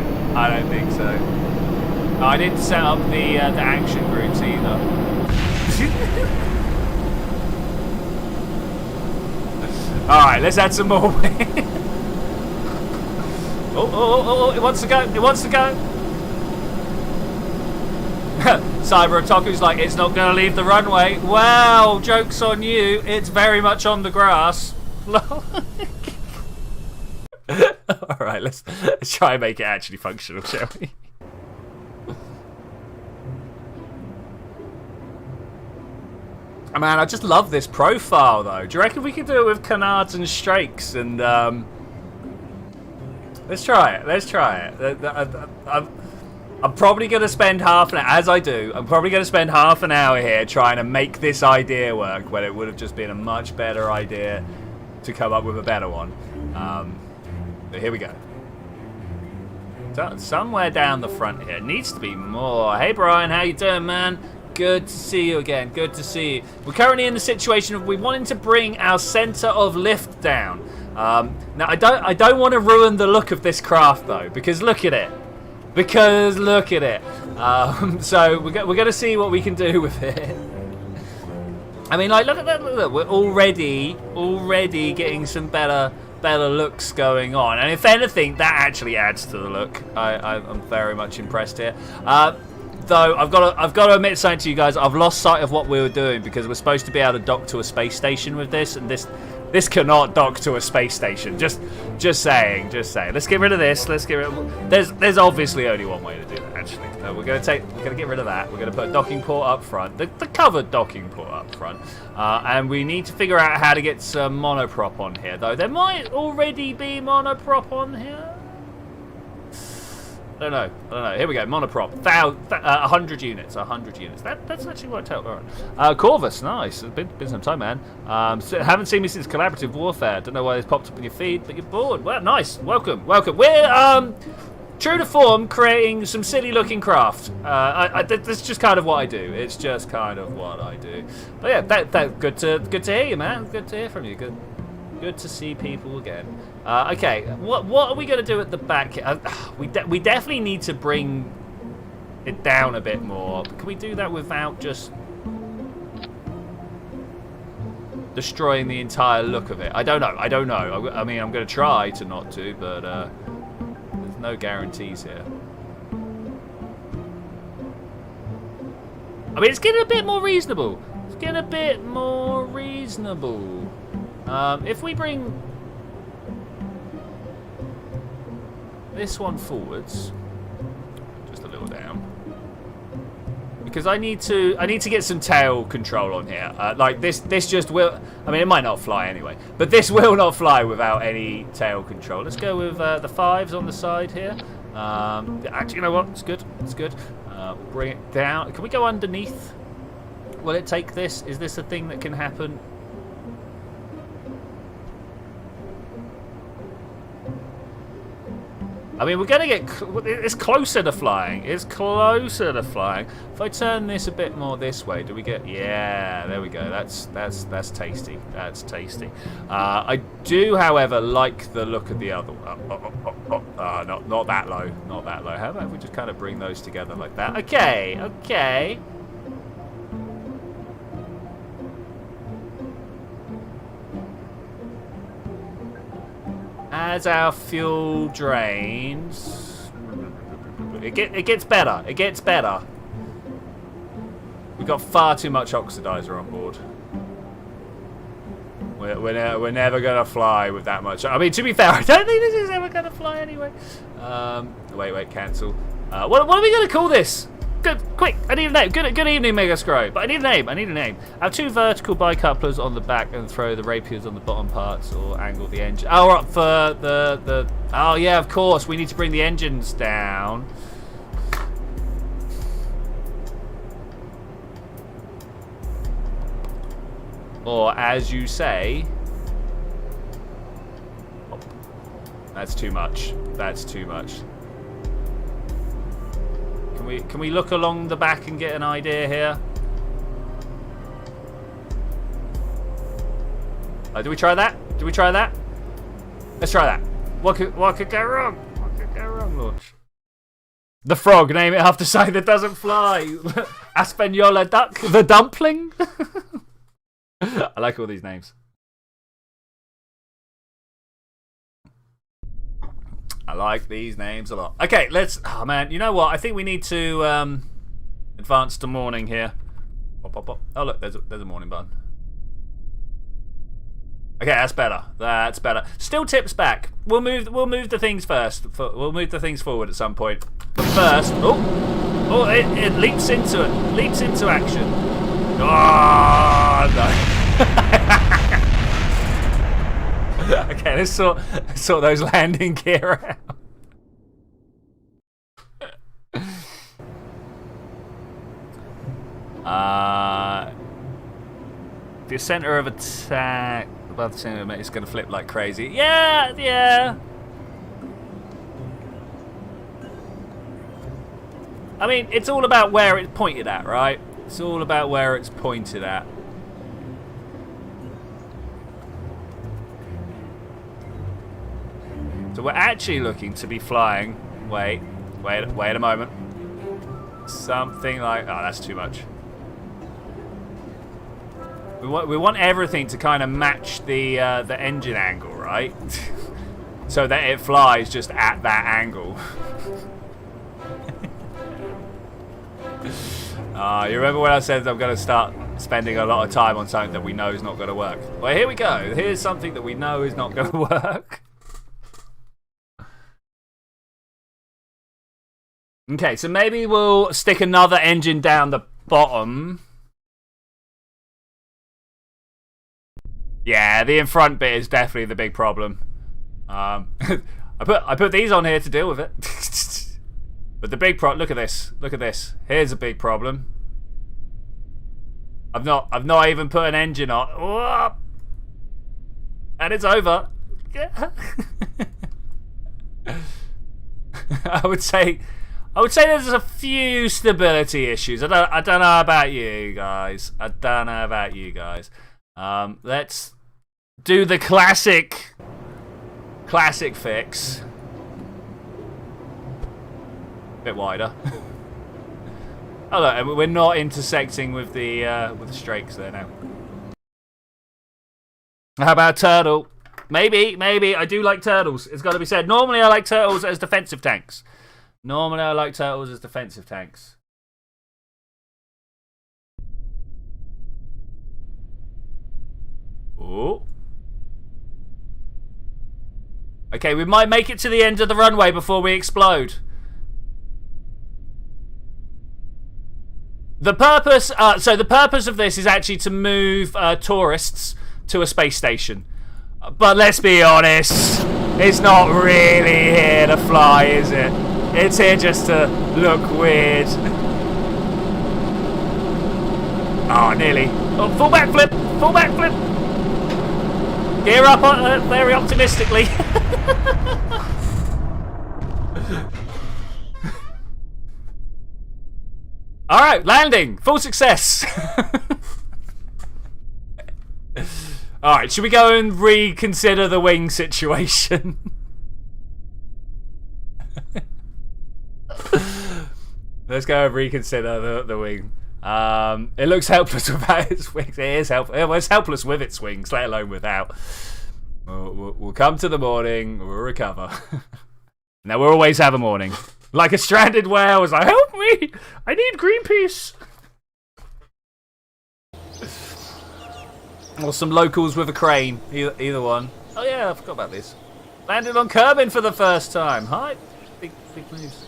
I didn't set up the action groups either. Alright, let's add some more. Oh, it wants to go. Cyber Otaku's like, it's not going to leave the runway. Well, joke's on you. It's very much on the grass. Alright, let's try and make it actually functional, shall we? Man, I just love this profile, though. Do you reckon we could do it with canards and strakes? And let's try it. I'm probably going to spend half an hour, as I do. I'm probably going to spend half an hour here trying to make this idea work, when it would have just been a much better idea to come up with a better one. But here we go. Somewhere down the front here. Needs to be more. Hey, Brian, how you doing, man? Good to see you again. Good to see you. We're currently in the situation of we wanting to bring our center of lift down. Now, I don't want to ruin the look of this craft, though, because look at it. So we're going to see what we can do with it. I mean, like, look at that. Look, we're already getting some better looks going on, and if anything, that actually adds to the look. I'm very much impressed here. Though I've got to admit something to you guys. I've lost sight of what we were doing because we're supposed to be able to dock to a space station with this, and this cannot dock to a space station. Just saying. Let's get rid of this. There's obviously only one way to do that. Actually, we're gonna get rid of that. We're gonna put a docking port up front, the covered docking port up front, and we need to figure out how to get some monoprop on here. Though there might already be monoprop on here. I don't know. Here we go. Monoprop. 100 units. 100 units. That's actually worked out. All right. Corvus. Nice. It's been some time, man. Haven't seen me since Collaborative Warfare. Don't know why this popped up in your feed, but you're bored. Well, nice. Welcome. We're true to form, creating some silly-looking craft. That's just kind of what I do. It's just kind of what I do. But yeah, that good to hear you, man. Good to hear from you. Good to see people again. Okay, what are we going to do at the back? We definitely need to bring it down a bit more. Can we do that without just destroying the entire look of it? I don't know. I mean, I'm going to try to not to, but there's no guarantees here. I mean, it's getting a bit more reasonable. If we bring this one forwards, just a little down, because I need to get some tail control on here. Like this just will. I mean, it might not fly anyway, but this will not fly without any tail control. Let's go with the 5s on the side here. Actually, you know what? It's good. Bring it down. Can we go underneath? Will it take this? Is this a thing that can happen? I mean, we're going to get... It's closer to flying. If I turn this a bit more this way, do we get... Yeah, there we go. That's tasty. I do, however, like the look of the other one. Not that low. How about if we just kind of bring those together like that? Okay. As our fuel drains, it gets better. We've got far too much oxidizer on board. We're never gonna fly with that much. I mean, to be fair, I don't think this is ever gonna fly anyway. Wait, cancel. What are we gonna call this? Good, quick! I need a name. Good evening, Mega Scrow. But I need a name. Have 2 vertical bicouplers on the back and throw the rapiers on the bottom parts, or angle the engine. Oh, up for the. Oh yeah, of course. We need to bring the engines down. Or as you say, oh, that's too much. Can we look along the back and get an idea here? Do we try that? Let's try that. What could go wrong? Launch. The frog. Name it after something that doesn't fly. Aspenola duck. The dumpling. I like all these names. I like these names a lot. Okay, let's... Oh, man. You know what? I think we need to advance to morning here. Pop. Oh, look. There's a morning button. Okay, that's better. Still tips back. We'll move the things first. We'll move the things forward at some point. But first... Oh, it leaps into action. Oh, no. Okay, let's sort those landing gear out. The center of attack above the center is going to flip like crazy. Yeah. I mean, it's all about where it's pointed at, right? It's all about where it's pointed at. So we're actually looking to be flying. Wait a moment. Something like... Oh, that's too much. We want everything to kind of match the engine angle, right? So that it flies just at that angle. You remember when I said I'm going to start spending a lot of time on something that we know is not going to work? Well, here we go. Here's something that we know is not going to work. Okay, so maybe we'll stick another engine down the bottom. Yeah, the in front bit is definitely the big problem. I put these on here to deal with it. But the big look at this. Look at this. Here's a big problem. I've not even put an engine on. Whoa! And it's over. I would say there's a few stability issues. I don't know about you guys. Let's do the classic fix. Bit wider. Oh look, we're not intersecting with the strakes there now. How about turtle? Maybe. I do like turtles. It's got to be said. Normally I like turtles as defensive tanks. Oh. Okay, we might make it to the end of the runway before we explode. The purpose of this is actually to move tourists to a space station. But let's be honest, it's not really here to fly, is it? It's here just to look weird. Oh, nearly. Oh, full backflip. Gear up very optimistically. Alright, landing. Full success. Alright, should we go and reconsider the wing situation? Let's go and reconsider the wing. It looks helpless without its wings. It is helpless. Well, it's helpless with its wings, let alone without. We'll come to the morning. We'll recover. Now, we'll always have a morning. Like a stranded whale was like, help me! I need Greenpeace! Or some locals with a crane. Either one. Oh yeah, I forgot about this. Landed on Kerbin for the first time. Hi. Big moves.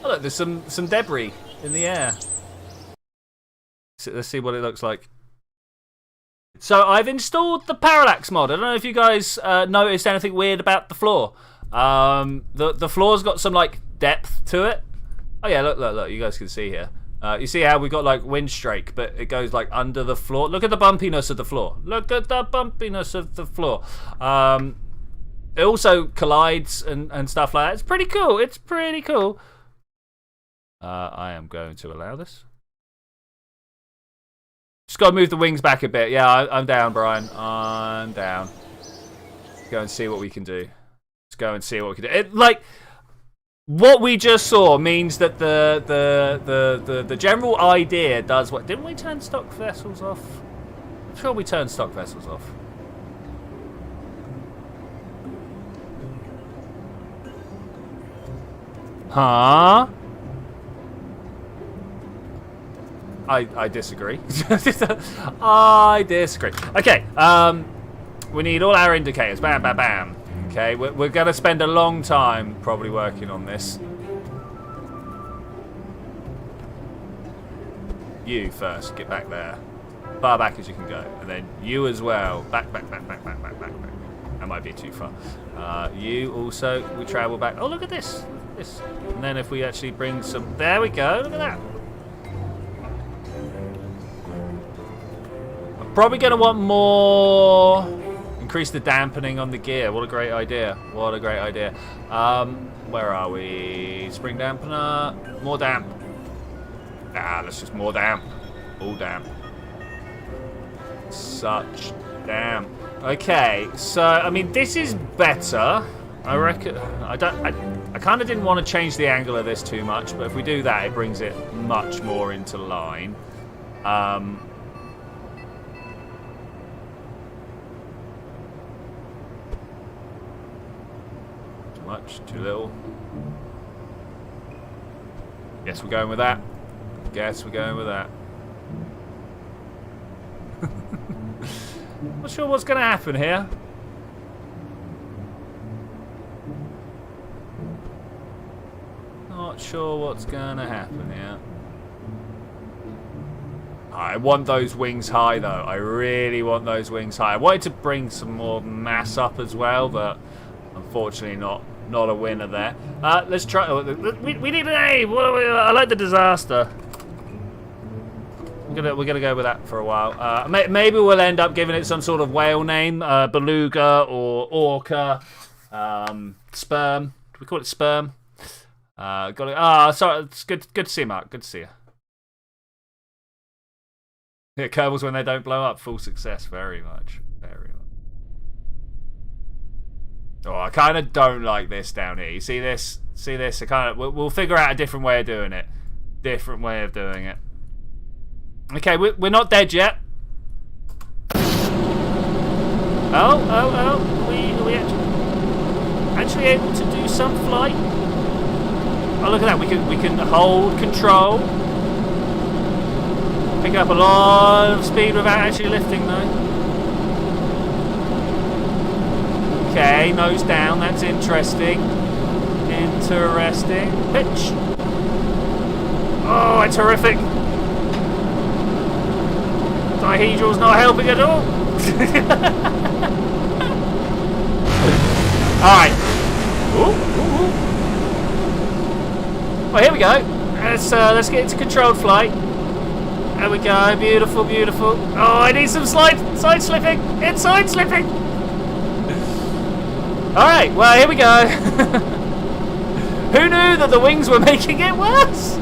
Oh look, there's some debris in the air. So let's see what it looks like. So I've installed the parallax mod. I don't know if you guys noticed anything weird about the floor. The floor's got some like depth to it. Oh yeah, look, you guys can see here. You see how we've got like wind strake, but it goes like under the floor. Look at the bumpiness of the floor. It also collides and stuff like that. It's pretty cool. I am going to allow this. Just gotta move the wings back a bit. Yeah, I'm down, Brian. I'm down. Go and see what we can do. Let's go and see what we can do. It, like, what we just saw means that the general idea does what. Didn't we turn stock vessels off? I'm sure we turned stock vessels off. Huh? I disagree. I disagree. Okay, we need all our indicators. Bam, bam, bam. Okay, we're going to spend a long time probably working on this. You first. Get back there. Far back as you can go. And then you as well. Back. That might be too far. You also, we travel back. Oh, look at this. And then if we actually bring some... There we go. Look at that. Probably going to want more. Increase the dampening on the gear. What a great idea. Where are we? Spring dampener. More damp. Let's just more damp. All damp. Such damp. Okay, so I mean this is better. I reckon. I kind of didn't want to change the angle of this too much, but if we do that, it brings it much more into line. Much too little. Guess we're going with that. Not sure what's going to happen here. I want those wings high though. I really want those wings high. I wanted to bring some more mass up as well, but unfortunately not not a winner there. Let's try. We need an A. I like the disaster. We're gonna go with that for a while. Maybe we'll end up giving it some sort of whale name, beluga or orca, sperm. Do we call it sperm? Sorry. It's good to see you, Mark. Good to see you. Yeah, Kerbals when they don't blow up. Full success. Very much. Very much. Oh, I kind of don't like this down here. You see this? See this? I kind of. We'll figure out a different way of doing it. Different way of doing it. Okay, we're not dead yet. Oh. We actually able to do some flight. Oh, look at that. We can hold control. Pick up a lot of speed without actually lifting, though. Okay, nose down. That's interesting. Interesting. Pitch. Oh, it's horrific. Dihedral's not helping at all. Alright. Well, here we go. Let's get into controlled flight. There we go. Beautiful, beautiful. Oh, I need some side slipping. It's side slipping. Alright, well, here we go. Who knew that the wings were making it worse?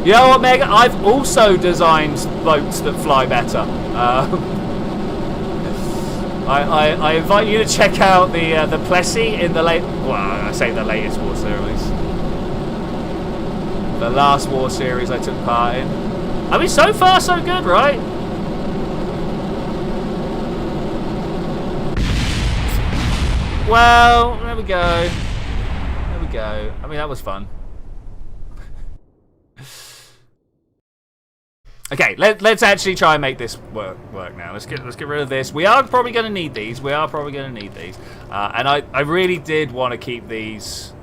You know what, Meg? I've also designed boats that fly better. I invite you to check out the Plessy in the well, I say the latest War Series. The last War Series I took part in. I mean, so far so good, right? Well, there we go. There we go. I mean, that was fun. Okay, let's actually try and make this work now. Let's get rid of this. We are probably going to need these. And I really did want to keep these.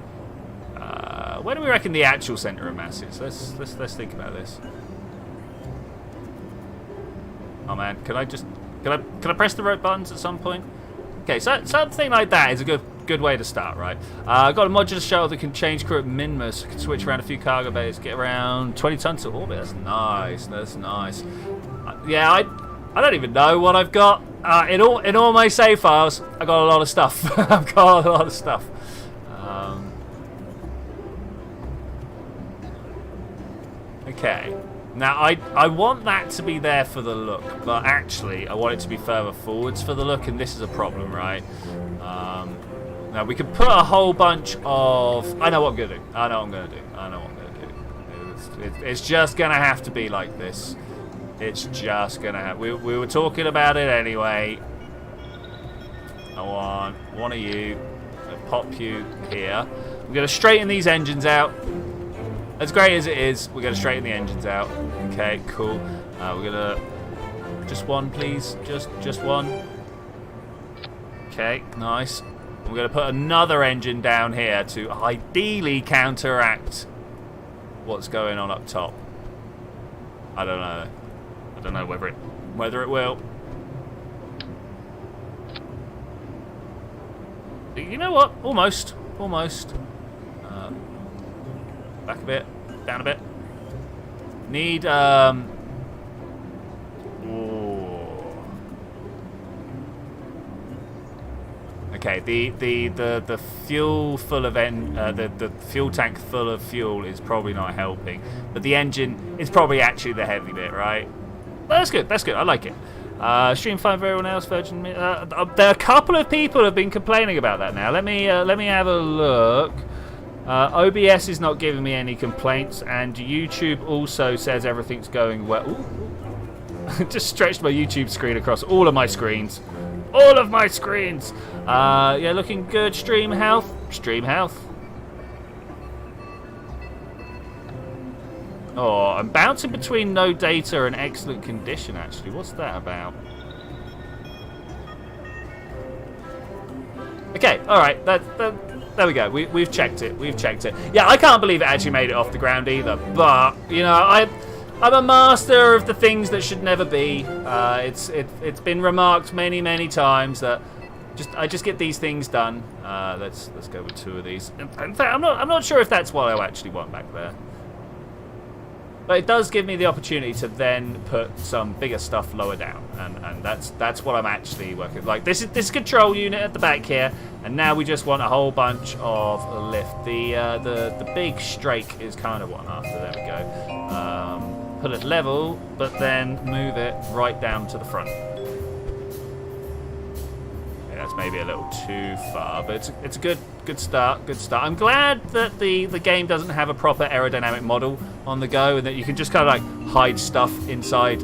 Where do we reckon the actual center of mass is? Let's think about this. Oh man, can I press the right buttons at some point? Okay, so something like that is a good way to start, right? I've got a modular shuttle that can change crew at Minmus. Can switch around a few cargo bays, get around 20 tons to orbit. That's nice. That's nice. Yeah, I don't even know what I've got. In all my save files, I got a lot of stuff. I've got a lot of stuff. Okay. Now, I want that to be there for the look, but actually, I want it to be further forwards for the look, and this is a problem, right? Now, we could put a whole bunch of... I know what I'm going to do. It's just going to have to be like this. It's just going to have... We were talking about it anyway. I want one of you to pop you here. We're going to straighten these engines out. As great as it is, we're going to straighten the engines out. Okay, cool. We're going to... Just one, please. Just one. Okay, nice. We're going to put another engine down here to ideally counteract what's going on up top. I don't know. I don't know whether it will. You know what? Almost. Back a bit, down a bit. Need Okay, the fuel full of the fuel tank full of fuel is probably not helping, but the engine is probably actually the heavy bit, right? Well, that's good. That's good. I like it. Stream 5 for everyone else. Virgin. There are a couple of people have been complaining about that now. Let me have a look. OBS is not giving me any complaints, and YouTube also says everything's going well. Ooh. Just stretched my YouTube screen across all of my screens. All of my screens! Yeah, looking good. Stream health. Oh, I'm bouncing between no data and excellent condition, actually. What's that about? Okay, alright. There we go. We've checked it. Yeah, I can't believe it actually made it off the ground either. But, you know, I'm a master of the things that should never be. It's been remarked many times that I just get these things done. Let's go with 2 of these. In fact, I'm not sure if that's what I actually want back there. But it does give me the opportunity to then put some bigger stuff lower down, and that's what I'm actually working with. Like this control unit at the back here, and now we just want a whole bunch of lift. The big strake is kind of one after. There we go. Put it level, but then move it right down to the front. That's maybe a little too far, but it's a good start. Good start. I'm glad that the game doesn't have a proper aerodynamic model on the go, and that you can just kind of like hide stuff inside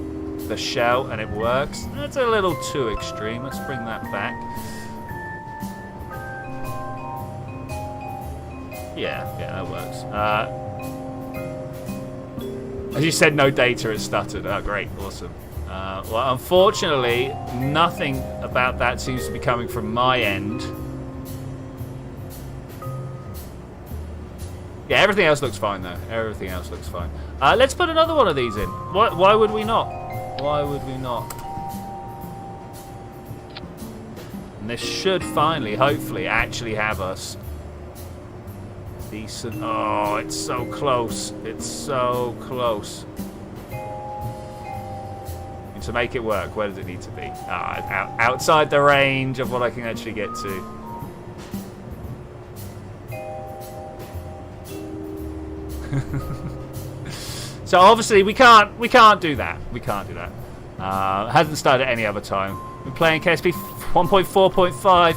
the shell and it works. That's a little too extreme. Let's bring that back. Yeah, that works. As you said, no data. It stuttered. Oh, great, awesome. Well, unfortunately, nothing about that seems to be coming from my end. Yeah, everything else looks fine, though. Everything else looks fine. Let's put another one of these in. Why would we not? Why would we not? And this should finally, hopefully, actually have us decent. Oh, it's so close. It's so close. To make it work, where does it need to be? Outside the range of what I can actually get to. So obviously we can't do that. We can't do that. Hasn't started any other time. We're playing KSP 1.4.5.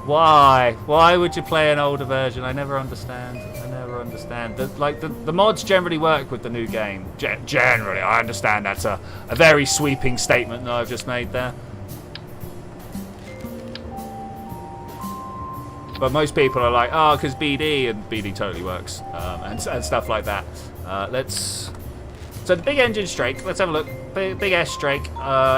Why? Why would you play an older version? I never understand. The mods generally work with the new game. Generally, I understand that's a very sweeping statement that I've just made there. But most people are like, oh, because BD, and BD totally works, and stuff like that. So the big engine strake, let's have a look. Big S strake,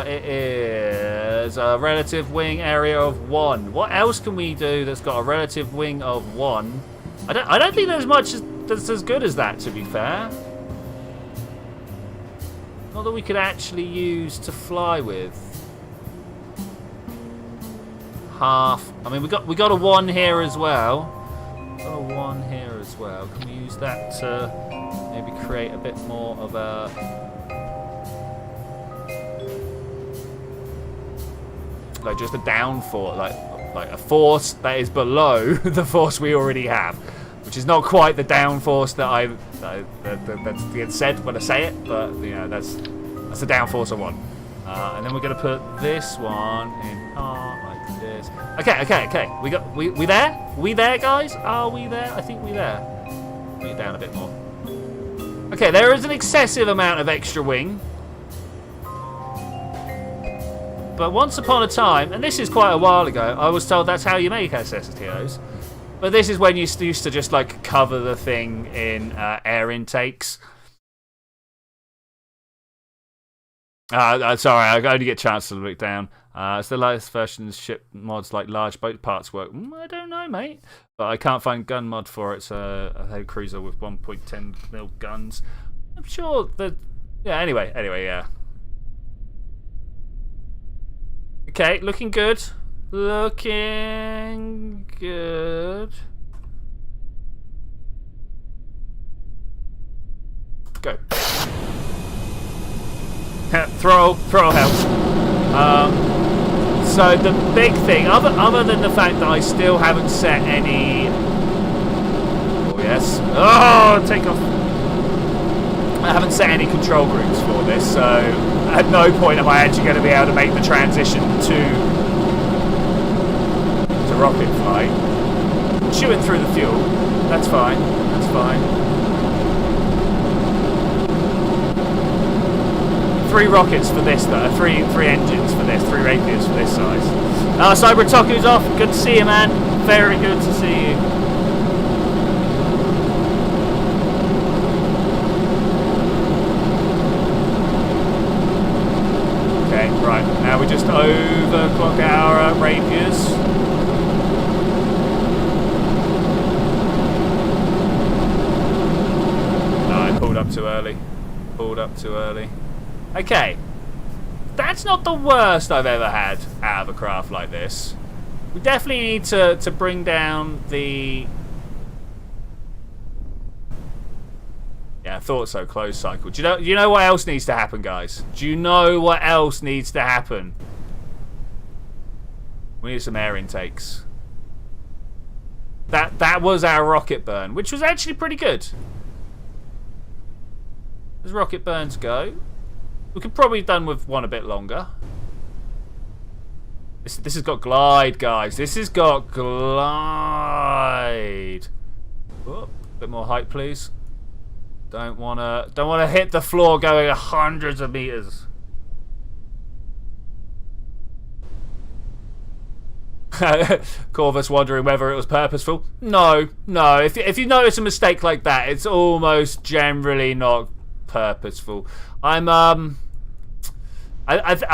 it is a relative wing area of 1. What else can we do that's got a relative wing of 1? I don't think there's much that's as good as that, to be fair. Not that we could actually use to fly with. Half. I mean, we got a 1 here as well. Got a 1 here as well. Can we use that to maybe create a bit more of a? Like just a downforce, like a force that is below the force we already have, which is not quite the downforce that gets said when I say it, but you know that's a downforce of 1. And then we're gonna put this one in like this. Okay. We there? We there, guys? Are we there? I think we're there. Bring it down a bit more. Okay, there is an excessive amount of extra wing. But once upon a time, and this is quite a while ago, I was told that's how you make SSTOs. But this is when you used to just like cover the thing in air intakes. Sorry, I only get a chance to look down. It's the latest versions ship mods like large boat parts work. I don't know, mate. But I can't find gun mod for it. So a heavy cruiser with 1.10 mil guns. I'm sure that. Yeah. Anyway, yeah. Okay, looking good. Looking good. Go. throw helps. So the big thing, other than the fact that I still haven't set any. Oh yes. Oh, take off. I haven't set any control groups for this, so at no point am I actually going to be able to make the transition to rocket flight. Chewing through the fuel. That's fine. That's fine. 3 rockets for this though. 3 engines for this. 3 Rapiers for this size. Cyber Toku's off. Good to see you, man. Very good to see you. Okay, right. Now we just overclock our Rapiers. Pulled up too early. Pulled up too early. Okay. That's not the worst I've ever had out of a craft like this. We definitely need to bring down the... Yeah, I thought so. Closed cycle. Do you know what else needs to happen, guys? Do you know what else needs to happen? We need some air intakes. That was our rocket burn, which was actually pretty good. As rocket burns go, we could probably have done with one a bit longer. This has got glide, guys. This has got glide. Oh, a bit more height, please. Don't wanna hit the floor going hundreds of meters. Corvus wondering whether it was purposeful. No. If you notice a mistake like that, it's almost generally not purposeful. I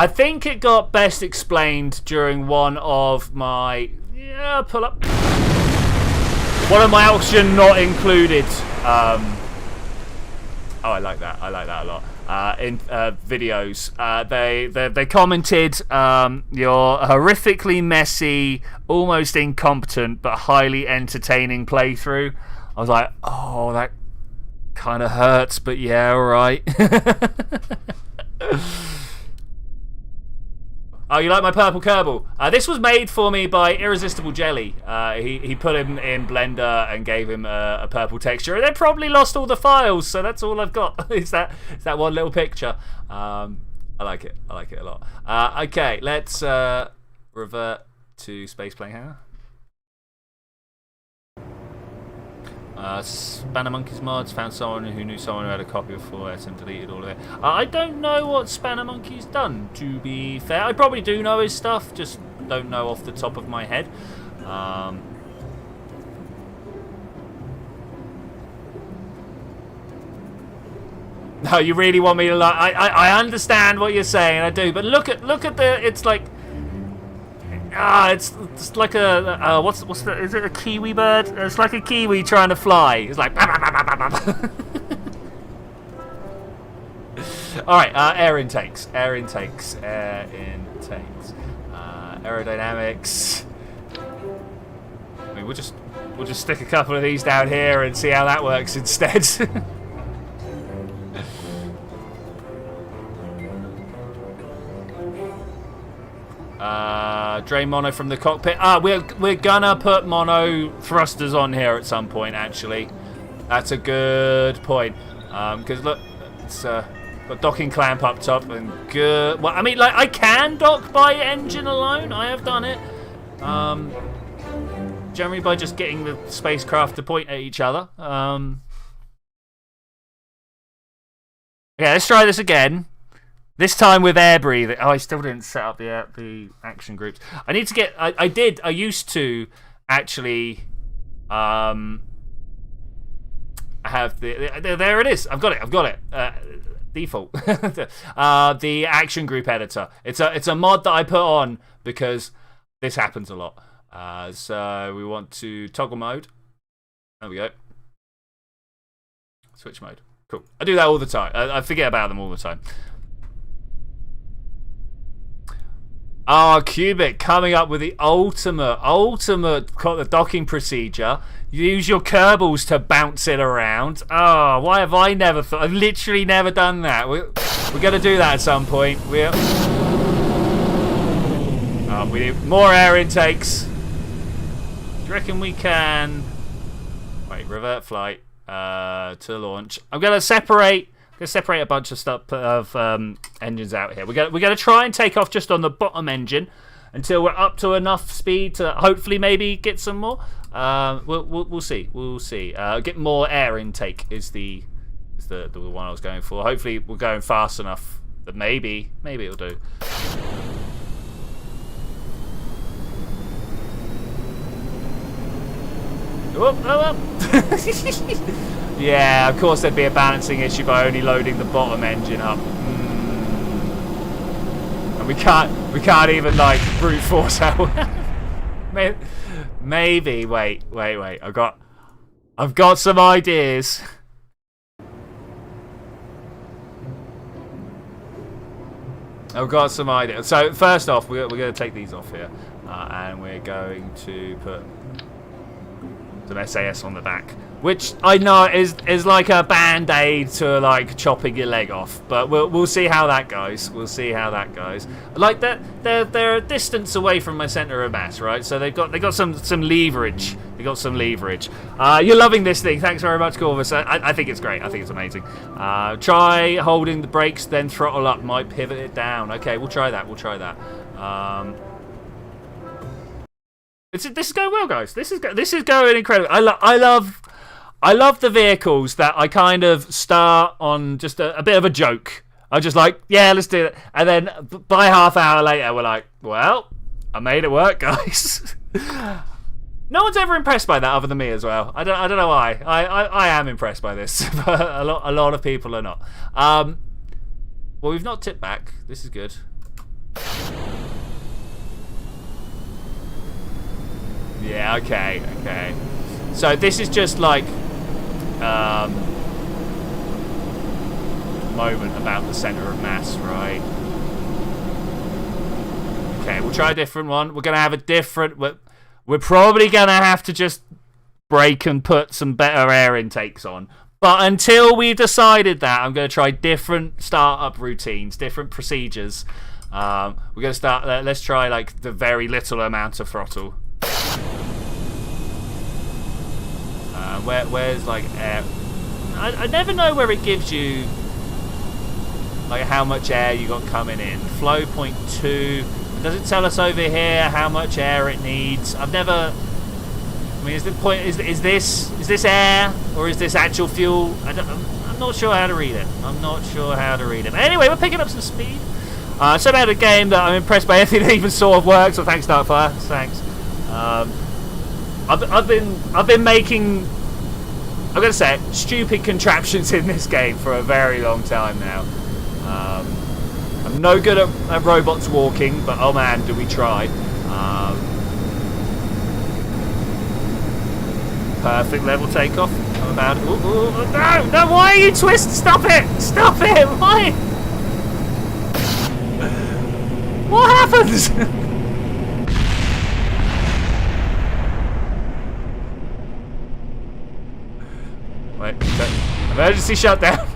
think it got best explained during one of my pull up. One of my oxygen not included. Oh, I like that. I like that a lot. In videos, they commented your horrifically messy, almost incompetent, but highly entertaining playthrough. I was like, oh, that kind of hurts, but yeah, all right. Oh, you like my purple Kerbal? This was made for me by Irresistible Jelly. He put him in Blender and gave him a purple texture, and they probably lost all the files, so that's all I've got. is that one little picture. I like it. I like it a lot. Okay, let's revert to Space Plane Hangar. Spanner Monkeys mods found someone who knew someone who had a copy before SM deleted all of it. I don't know what Spanner Monkey's done, to be fair. I probably do know his stuff, just don't know off the top of my head. No, you really want me to like? I understand what you're saying, I do, but look at the. It's like. It's like a what's the, is it a kiwi bird? It's like a kiwi trying to fly. It's like all right, air intakes, aerodynamics. I mean, we'll just stick a couple of these down here and see how that works instead. Drain mono from the cockpit. We're gonna put mono thrusters on here at some point. Actually, that's a good point. Because look, it's got docking clamp up top and good. Well, I mean, like I can dock by engine alone. I have done it. Generally by just getting the spacecraft to point at each other. Okay, let's try this again. This time with air breathing. Oh, I still didn't set up the action groups. I need to get. I used to actually have the. There it is. I've got it. Default. The action group editor. It's a mod that I put on because this happens a lot. So we want to toggle mode. There we go. Switch mode. Cool. I do that all the time. I forget about them all the time. Cubic coming up with the ultimate docking procedure. Use your Kerbals to bounce it around. Oh, why have I never thought? I've literally never done that. We're going to do that at some point. We need more air intakes. Do you reckon we can... Wait, revert flight to launch. I'm going to separate a bunch of stuff of engines out here. We're going to try and take off just on the bottom engine until we're up to enough speed to hopefully maybe get some more. We'll see. We'll see. Get more air intake is the one I was going for. Hopefully we're going fast enough that maybe it'll do. Yeah, of course there'd be a balancing issue by only loading the bottom engine up. And we can't even like brute force out. Maybe wait. I've got some ideas. I've got some ideas. So first off, we're going to take these off here, and we're going to put some SAS on the back, which I know is like a band-aid to like chopping your leg off, but we'll see how that goes. We'll see how that goes. Like they're a distance away from my center of mass, right? So they got some leverage. They got some leverage. You're loving this thing. Thanks very much, Corvus. I think it's great. I think it's amazing. Try holding the brakes, then throttle up. Might pivot it down. Okay, we'll try that. We'll try that. This is going well, guys. This is going incredible. I love the vehicles that I kind of start on just a bit of a joke. I'm just like, yeah, let's do it. And then by half hour later, we're like, well, I made it work, guys. No one's ever impressed by that other than me as well. I don't know why. I am impressed by this, but a lot of people are not. Well, we've not tipped back. This is good. Yeah, okay. So this is just like moment about the center of mass, right? Okay, we'll try a different one. We're gonna have a different. We're probably gonna have to just brake and put some better air intakes on. But until we've decided that, I'm gonna try different startup routines, different procedures. We're gonna start. Let's try like the very little amount of throttle. Where's like air? I never know where it gives you like how much air you got coming in. Flow 0.2. Does it tell us over here how much air it needs? I've never. I mean, is the point? Is this air or is this actual fuel? I'm not sure how to read it. Anyway, we're picking up some speed. So about a game that I'm impressed by anything that even sort of works. So thanks, Darkfire. Thanks. I've been making, I'm gonna say it, stupid contraptions in this game for a very long time now. I'm no good at robots walking, but oh man, do we try. Perfect level takeoff. How about it? Ooh, no, why are you twisting? Stop it! Why? What happens? Wait, emergency shutdown.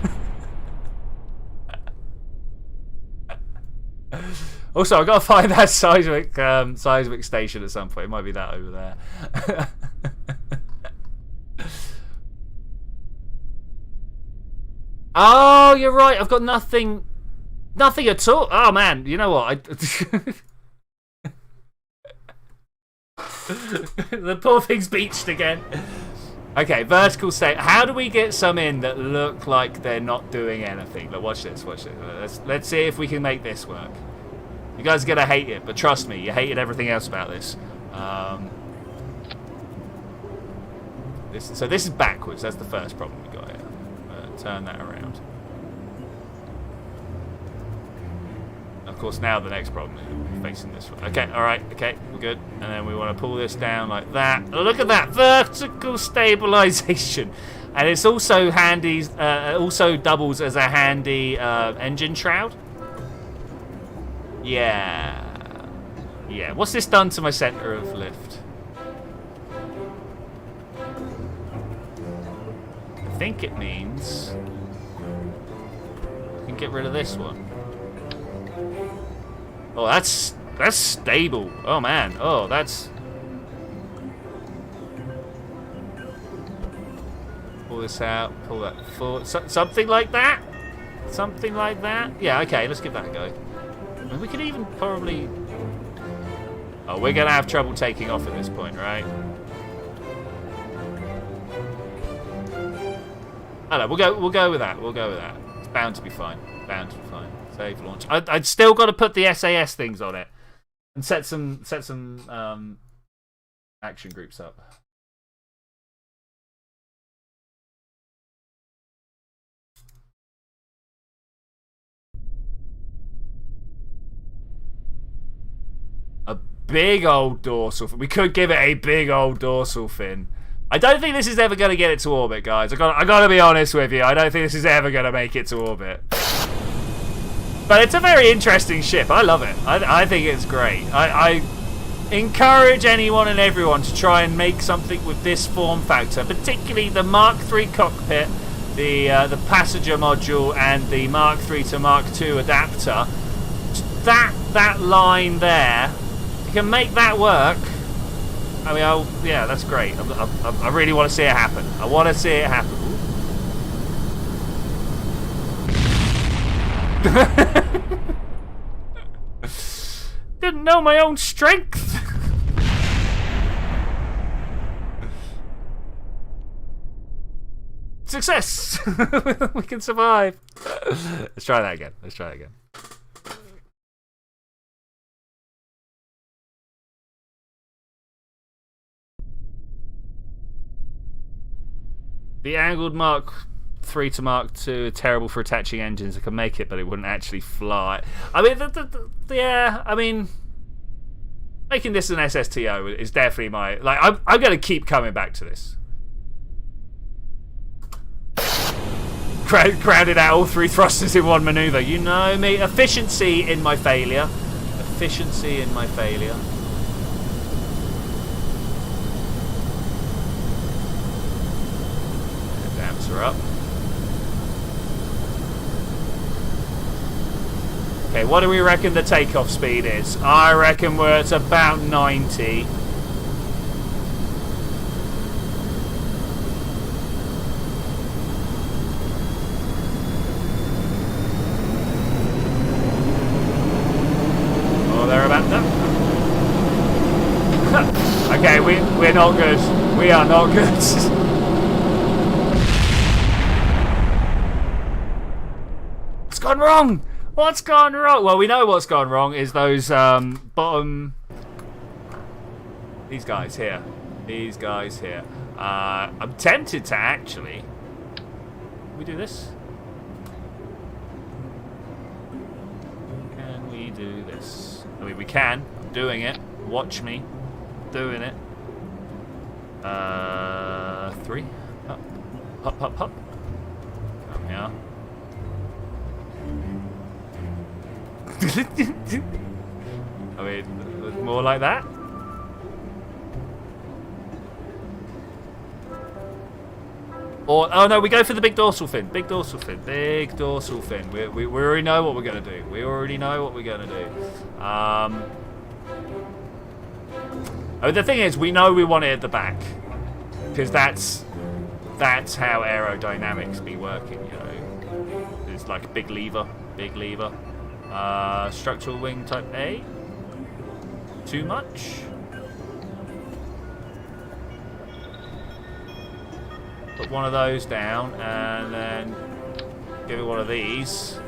Also, I've got to find that seismic station at some point. It might be that over there. Oh, you're right. I've got nothing at all. Oh man, you know what? The poor thing's beached again. Okay, vertical state. How do we get some in that look like they're not doing anything? Look, watch this. Let's see if we can make this work. You guys are gonna hate it, but trust me, you hated everything else about this. So this is backwards. That's the first problem we got here. Turn that around. Of course, now the next problem is facing this way. Okay, alright, okay, we're good. And then we want to pull this down like that. Oh, look at that! Vertical stabilization. And it's also handy, also doubles as a handy engine shroud. Yeah. What's this done to my center of lift? I think it means I can get rid of this one. Oh, that's stable. Oh man. Oh, that's. Pull this out. Pull that forward. Something like that. Something like that. Yeah. Okay. Let's give that a go. I mean, we could even probably. Oh, we're gonna have trouble taking off at this point, right? I don't know. We'll go with that. It's bound to be fine. Save launch. I'd still got to put the SAS things on it and set some action groups up. A big old dorsal fin. We could give it a big old dorsal fin. I don't think this is ever going to get it to orbit, guys. I got to be honest with you. I don't think this is ever going to make it to orbit. But But it's a very interesting ship. I love it. I think it's great. I encourage anyone and everyone to try and make something with this form factor, particularly the Mark III cockpit, the passenger module, and the Mark III to Mark II adapter. That line there, you can make that work. I mean, yeah, that's great. I really want to see it happen. I want to see it happen. Didn't know my own strength. Success. We can survive. Let's try that again. Let's try that again. The angled Mark III to Mark II are terrible for attaching engines. I can make it, but it wouldn't actually fly. I mean, yeah. I mean, making this an SSTO is definitely my like. I'm going to keep coming back to this. Crowded out all 3 thrusters in one maneuver. You know me. Efficiency in my failure. Efficiency in my failure. Damps are up. Okay, what do we reckon the takeoff speed is? I reckon we're at about 90. Oh, they're about done. Okay, we're not good. We are not good. What's gone wrong? What's gone wrong? Well, we know what's gone wrong is those bottom... These guys here. These guys here. I'm tempted to actually... Can we do this? Can we do this? I mean, we can. I'm doing it. Watch me. Doing it. 3. Up. Hop, hop, hop. Come here. I mean, more like that. Or oh no, we go for the big dorsal fin. Big dorsal fin. Big dorsal fin. We already know what we're gonna do. We already know what we're gonna do. Oh, the thing is, we know we want it at the back because that's how aerodynamics be working. You know, it's like a big lever. Big lever. Structural wing type A. Too much? Put one of those down and then give it one of these.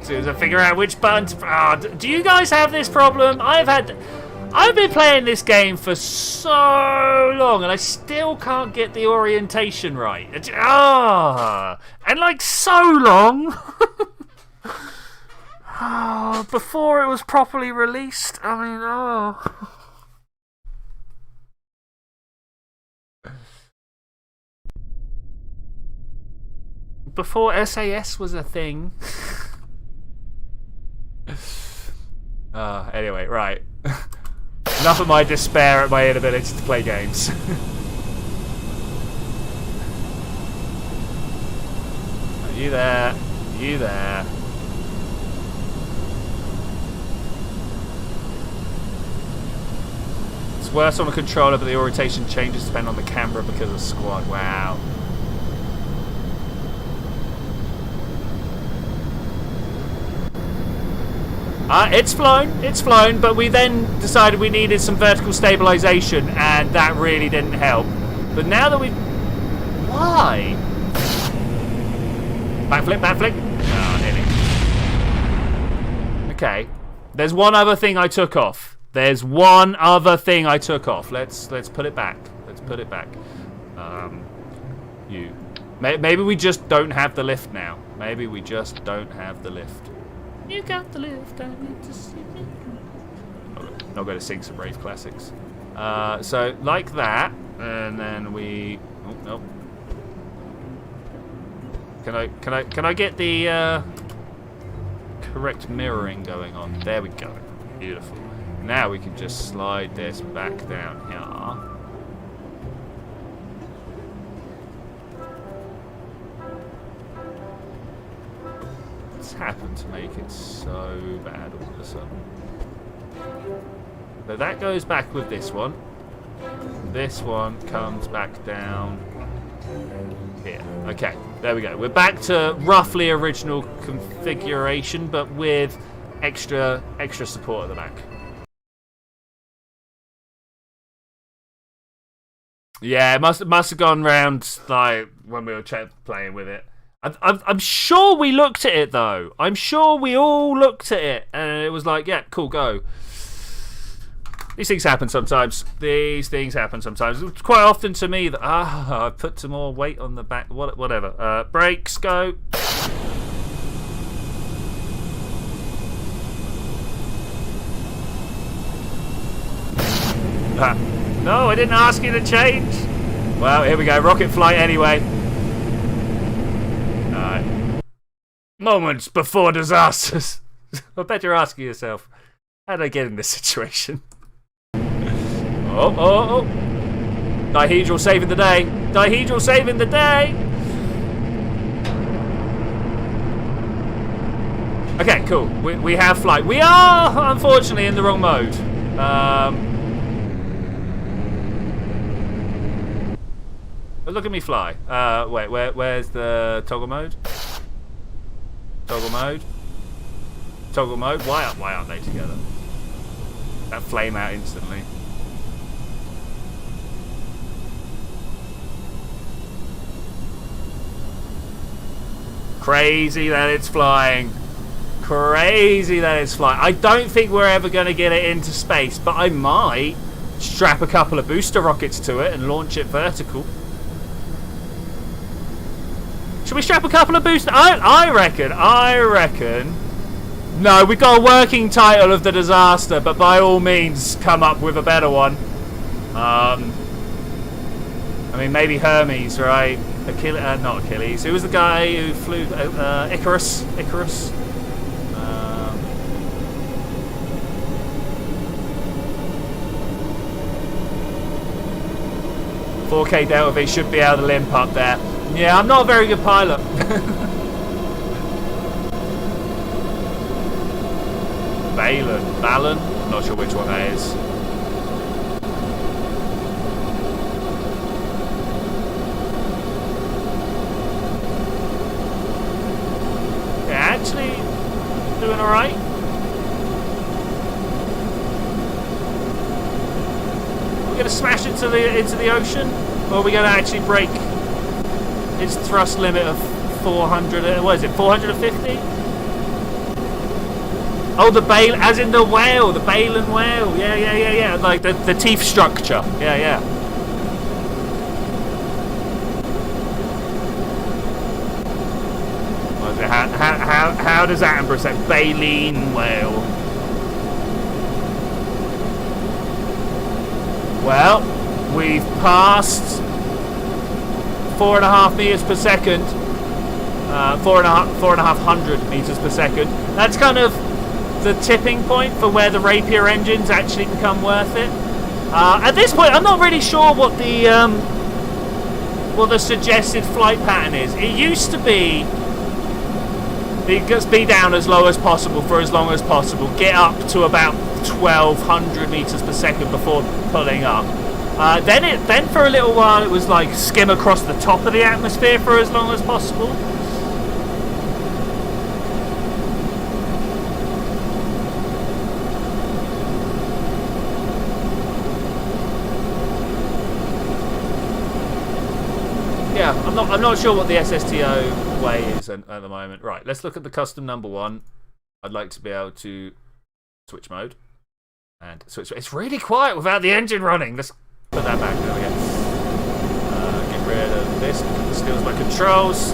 As soon as I figure out which button to... do you guys have this problem? I've been playing this game for so long and I still can't get the orientation right. And like so long. Before it was properly released. I mean, Before SAS was a thing. Anyway, right. Enough of my despair at my inability to play games. You there. You there. It's worse on a controller, but the orientation changes depend on the camera because of squad. Wow. It's flown, but we then decided we needed some vertical stabilization, and that really didn't help. But now that we've... Why? Backflip, backflip. Oh, nearly. Okay. There's one other thing I took off. There's one other thing I took off. Let's put it back. Let's put it back. Maybe we just don't have the lift now. Maybe we just don't have the lift. You got the lift, I need to see you. Not going to sing some rave classics. So, like that, and then we... Oh, nope. Can I get the correct mirroring going on? There we go. Beautiful. Now we can just slide this back down here. What's happened to make it so bad all of a sudden? So that goes back with this one. This one comes back down here. Okay, there we go. We're back to roughly original configuration, but with extra support at the back. Yeah, it must have gone round like when we were playing with it. I'm sure we looked at it though. I'm sure we all looked at it, and it was like, yeah, cool, go. These things happen sometimes. It's quite often to me that I put some more weight on the back. Whatever. Brakes, go. No, I didn't ask you to change. Well, here we go. Rocket flight anyway. Alright. Moments before disasters. I bet you're asking yourself, how did I get in this situation? Oh. Dihedral saving the day. Dihedral saving the day. Okay, cool. We have flight. We are, unfortunately, in the wrong mode. But look at me fly. Wait, where's the toggle mode? Toggle mode. Toggle mode. Why aren't they together? That flame out instantly. Crazy that it's flying. Crazy that it's flying. I don't think we're ever going to get it into space, but I might strap a couple of booster rockets to it and launch it vertical. Should we strap a couple of boosters? I reckon. No, we got a working title of the disaster, but by all means, come up with a better one. I mean, maybe Hermes, right? Not Achilles. Who was the guy who flew? Icarus. 4K Delta V should be able to limp up there. Yeah, I'm not a very good pilot. Balin? Not sure which one that is. Yeah, actually doing alright. We're gonna smash into the ocean, or are we gonna actually break its thrust limit of 400? What is it? 450? Oh, the Bale, as in the whale, the Balin whale. Yeah. Like the teeth structure. Yeah. What is it? How does Attenborough say Baleen whale? Well, we've passed 4.5 meters per second. 4,500 meters per second. That's kind of the tipping point for where the Rapier engines actually become worth it. At this point, I'm not really sure what the suggested flight pattern is. It used to be be down as low as possible for as long as possible, get up to about 1,200 meters per second before pulling up. Then for a little while it was like skim across the top of the atmosphere for as long as possible. Yeah, I'm not sure what the SSTO way is at the moment. Right, let's look at the custom number one. I'd like to be able to switch mode and switch. It's really quiet without the engine running. Let's put that back. There we go. Get rid of this because it steals my controls.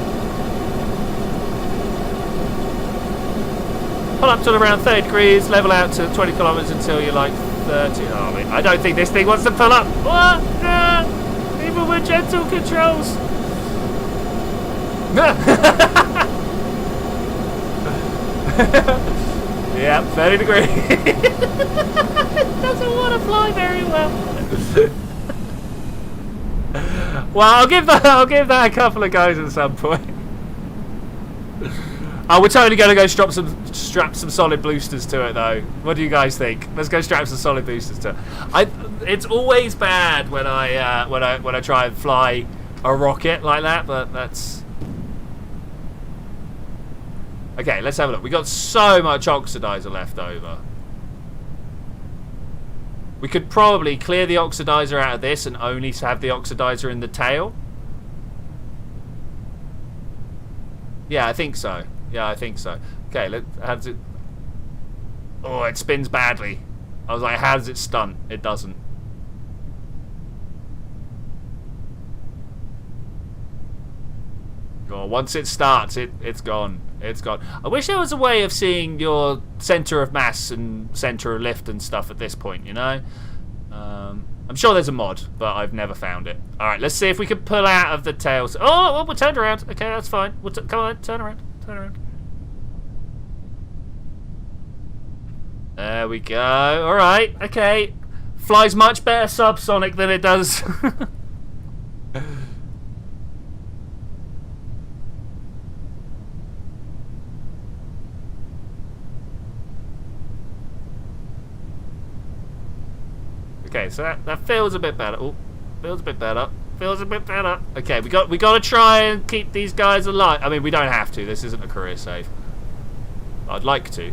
Pull up to around 30 degrees, level out to 20 kilometers until you're like 30. Oh, I don't think this thing wants to pull up. What? Even with gentle controls. Yeah, 30 degrees. It doesn't want to fly very well. Well, I'll give that a couple of goes at some point. Oh, we're totally going to go strap some solid boosters to it, though. What do you guys think? Let's go strap some solid boosters to it. It's always bad when I try and fly a rocket like that, but that's okay. Let's have a look. We got so much oxidizer left over. We could probably clear the oxidizer out of this and only have the oxidizer in the tail. Yeah, I think so. Yeah, I think so. Okay, how does it... Oh, it spins badly. I was like, how does it stunt? It doesn't. Oh, once it starts, it's gone. It's gone. I wish there was a way of seeing your center of mass and center of lift and stuff at this point, you know? I'm sure there's a mod, but I've never found it. Alright, let's see if we can pull out of the tails. Oh, well, we're turned around. Okay, that's fine. Come on, turn around. Turn around. There we go. Alright, okay. Flies much better subsonic than it does. Okay, so that feels a bit better. Oh, feels a bit better. Feels a bit better. Okay, we got to try and keep these guys alive. I mean, we don't have to. This isn't a career save. I'd like to.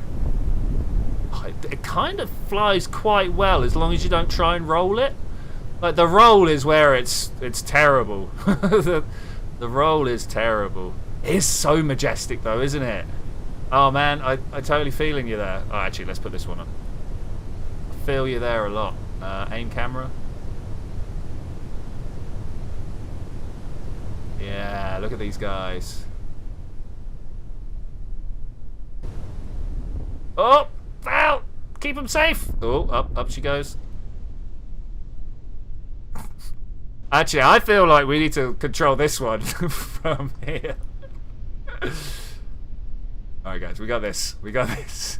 Oh, it kind of flies quite well as long as you don't try and roll it. Like the roll is where it's terrible. the roll is terrible. It's so majestic though, isn't it? Oh man, I totally feeling you there. Oh, actually, let's put this one on. I feel you there a lot. Aim camera. Yeah, look at these guys. Oh, out! Keep them safe. Oh, up she goes. Actually, I feel like we need to control this one from here. Alright guys, we got this. We got this.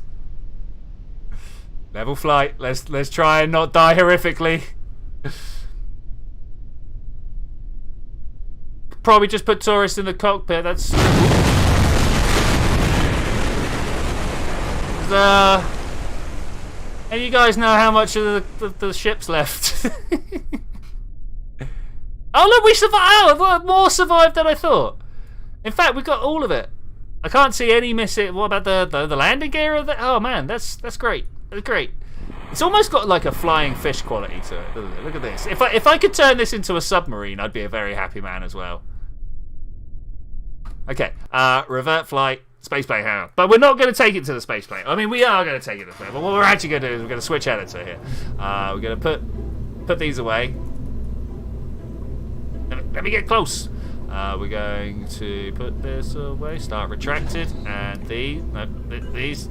Level flight. Let's try and not die horrifically. Probably just put tourists in the cockpit. That's and you guys know how much of the ship's left. Oh look, we survived. Oh, more survived than I thought. In fact, we got all of it. I can't see any missing. What about the landing gear? Oh man, that's great. That's great. It's almost got like a flying fish quality to it. Look at this. If I could turn this into a submarine, I'd be a very happy man as well. Okay, revert flight, spaceplane hangar. But we're not going to take it to the spaceplane. I mean, we are going to take it to the spaceplane. But what we're actually going to do is we're going to switch editor here. We're going to put these away. Let me get close. We're going to put this away. Start retracted, and these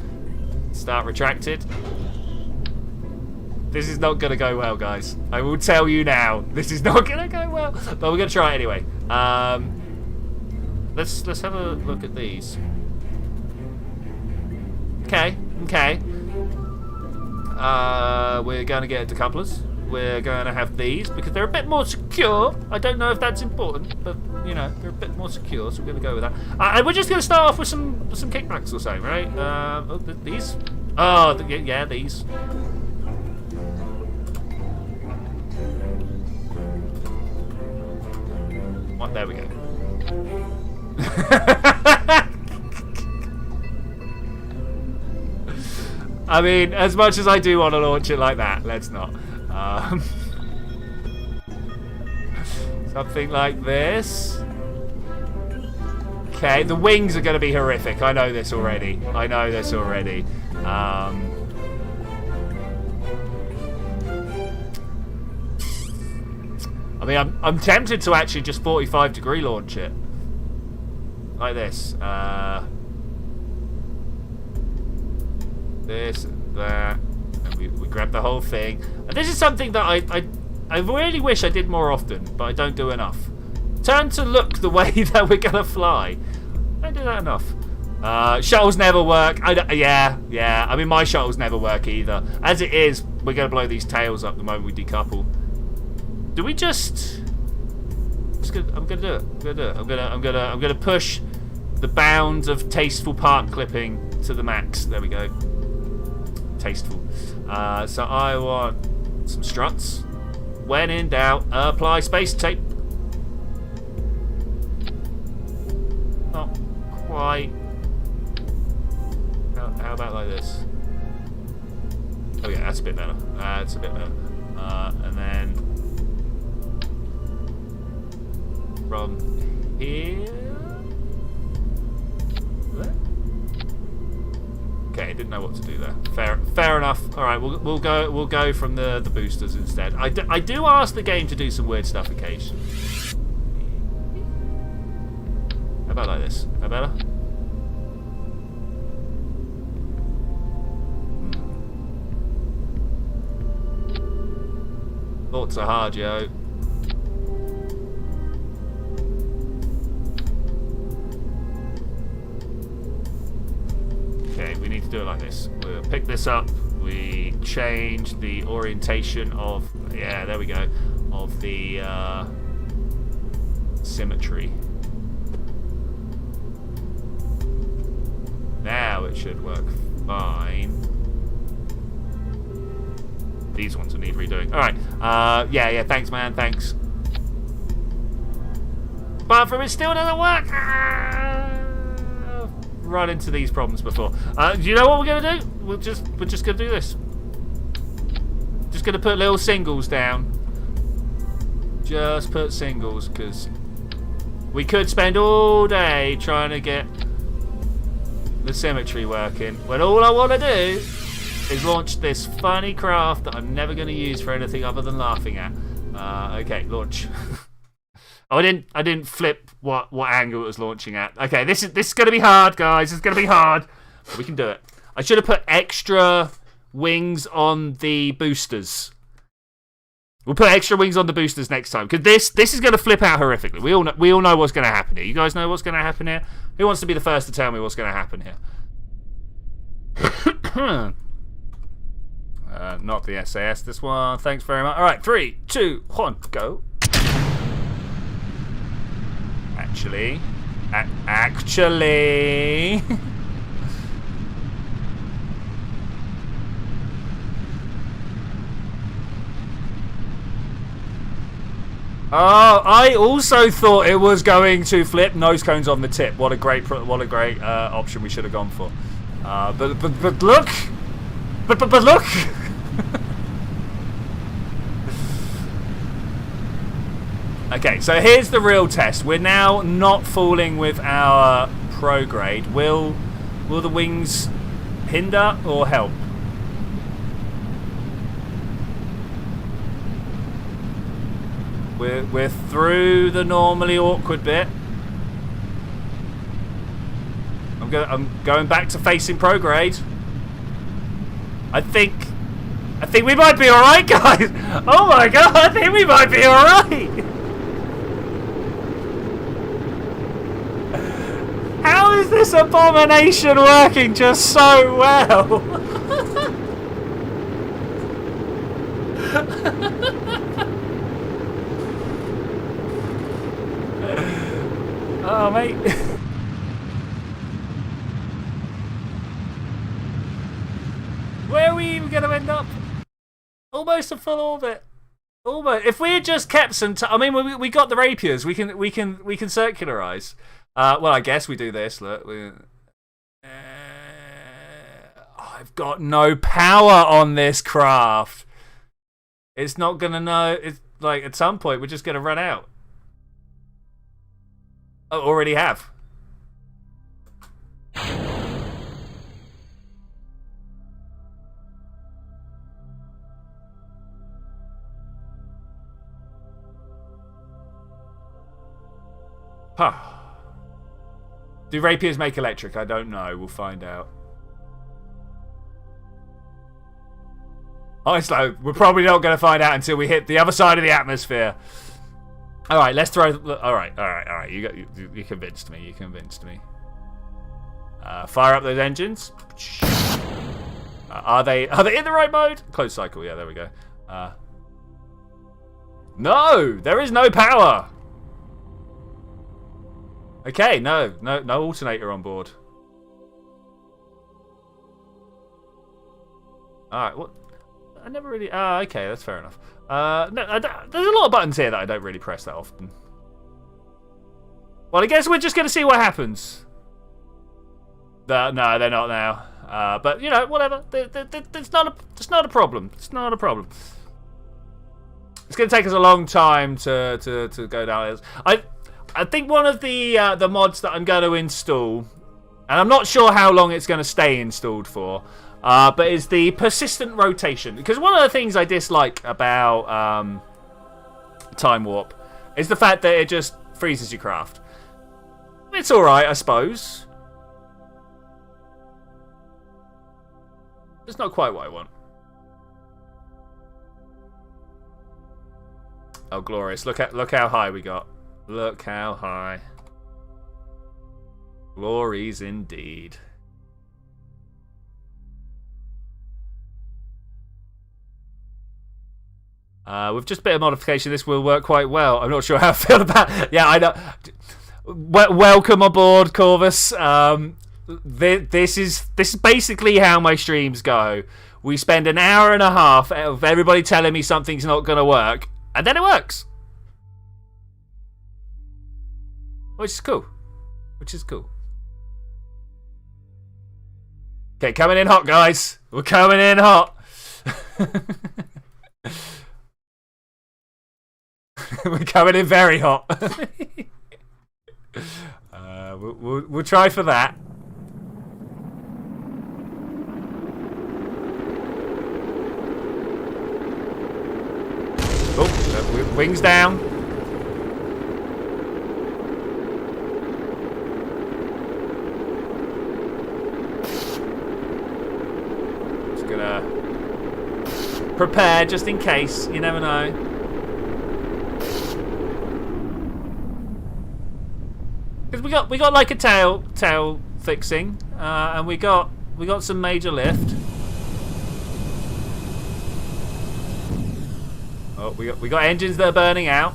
start retracted. This is not going to go well, guys. I will tell you now. This is not going to go well. But we're going to try it anyway. Let's have a look at these. Okay. We're going to get decouplers. We're going to have these because they're a bit more secure. I don't know if that's important, but you know they're a bit more secure, so we're going to go with that. And we're just going to start off with some kickbacks or something, right? These. Oh, yeah, these. What? There we go. I mean, as much as I do want to launch it like that, let's not. Something like this. Okay, the wings are going to be horrific. I know this already. I mean, I'm tempted to actually just 45-degree launch it. Like this. This, that. And we grab the whole thing. And this is something that I really wish I did more often, but I don't do enough. Turn to look the way that we're gonna fly. Don't do that enough. Shuttles never work. Yeah. I mean, my shuttles never work either. As it is, we're gonna blow these tails up the moment we decouple. Do we just? I'm gonna do it. I'm gonna push the bounds of tasteful part clipping to the max. There we go. Tasteful. So I want some struts. When in doubt, apply space tape. Not quite. How about like this? Oh yeah, that's a bit better. That's a bit better. And then from here. Okay, didn't know what to do there. Fair enough. All right, we'll go from the boosters instead. I do ask the game to do some weird stuff occasionally. How about like this? How better? Thoughts are hard, yo. Okay, we need to do it like this. We'll pick this up. We change the orientation of, yeah, there we go, of the symmetry. Now it should work fine. These ones will need redoing. Alright. Yeah, thanks, man. Thanks. But from it still doesn't work. Run into these problems before. Do you know what we're gonna do? We're just gonna do this. Just gonna put little singles down. Just put singles, because we could spend all day trying to get the symmetry working, when all I want to do is launch this funny craft that I'm never going to use for anything other than laughing at. Okay, launch. Oh, I didn't flip what angle it was launching at. Okay, this is going to be hard, guys. It's going to be hard, but we can do it. I should have put extra wings on the boosters. We'll put extra wings on the boosters next time, because this is going to flip out horrifically. We all know what's going to happen here. You guys know what's going to happen here? Who wants to be the first to tell me what's going to happen here? Not the SAS, this one. Thanks very much. All right, 3, 2, 1, go. Actually. Oh, I also thought it was going to flip nose cones on the tip. What a great option we should have gone for. But look, but look. Okay, so here's the real test. We're now not fooling with our prograde. Will the wings hinder or help? We're through the normally awkward bit. I'm going back to facing prograde. I think we might be all right, guys. Oh my god, I think we might be all right. How is this abomination working just so well? Oh, mate. Where are we even going to end up? Almost a full orbit. Almost. If we had just kept some I mean, we got the rapiers. We can circularize. Well, I guess we do this. Look. I've got no power on this craft. It's not going to know. It's like at some point we're just going to run out. Oh, already have. Huh. Do rapiers make electric? I don't know. We'll find out. Honestly, we're probably not going to find out until we hit the other side of the atmosphere. All right, let's throw. All right. You convinced me. You convinced me. Fire up those engines. Are they in the right mode? Closed cycle. Yeah, there we go. No, there is no power. Okay, no alternator on board. All right, what? I never really. Okay, that's fair enough. No, there's a lot of buttons here that I don't really press that often. Well, I guess we're just gonna see what happens. No, they're not now. But you know, whatever. It's not a problem. It's not a problem. It's gonna take us a long time to go down. I think one of the mods that I'm going to install, and I'm not sure how long it's going to stay installed for, but is the persistent rotation. Because one of the things I dislike about Time Warp is the fact that it just freezes your craft. It's alright, I suppose. It's not quite what I want. Oh, glorious. Look how high we got. Look how high. Glories indeed. With just a bit of modification, this will work quite well. I'm not sure how I feel about. Yeah, I know. Welcome aboard, Corvus. This is basically how my streams go. We spend an hour and a half of everybody telling me something's not going to work, and then it works. Which is cool. Okay, coming in hot, guys. We're coming in hot. We're coming in very hot. We'll try for that. Oh, wings down. Just gonna prepare just in case. You never know. Because we got like a tail fixing, and we got some major lift. Oh, we got engines that are burning out.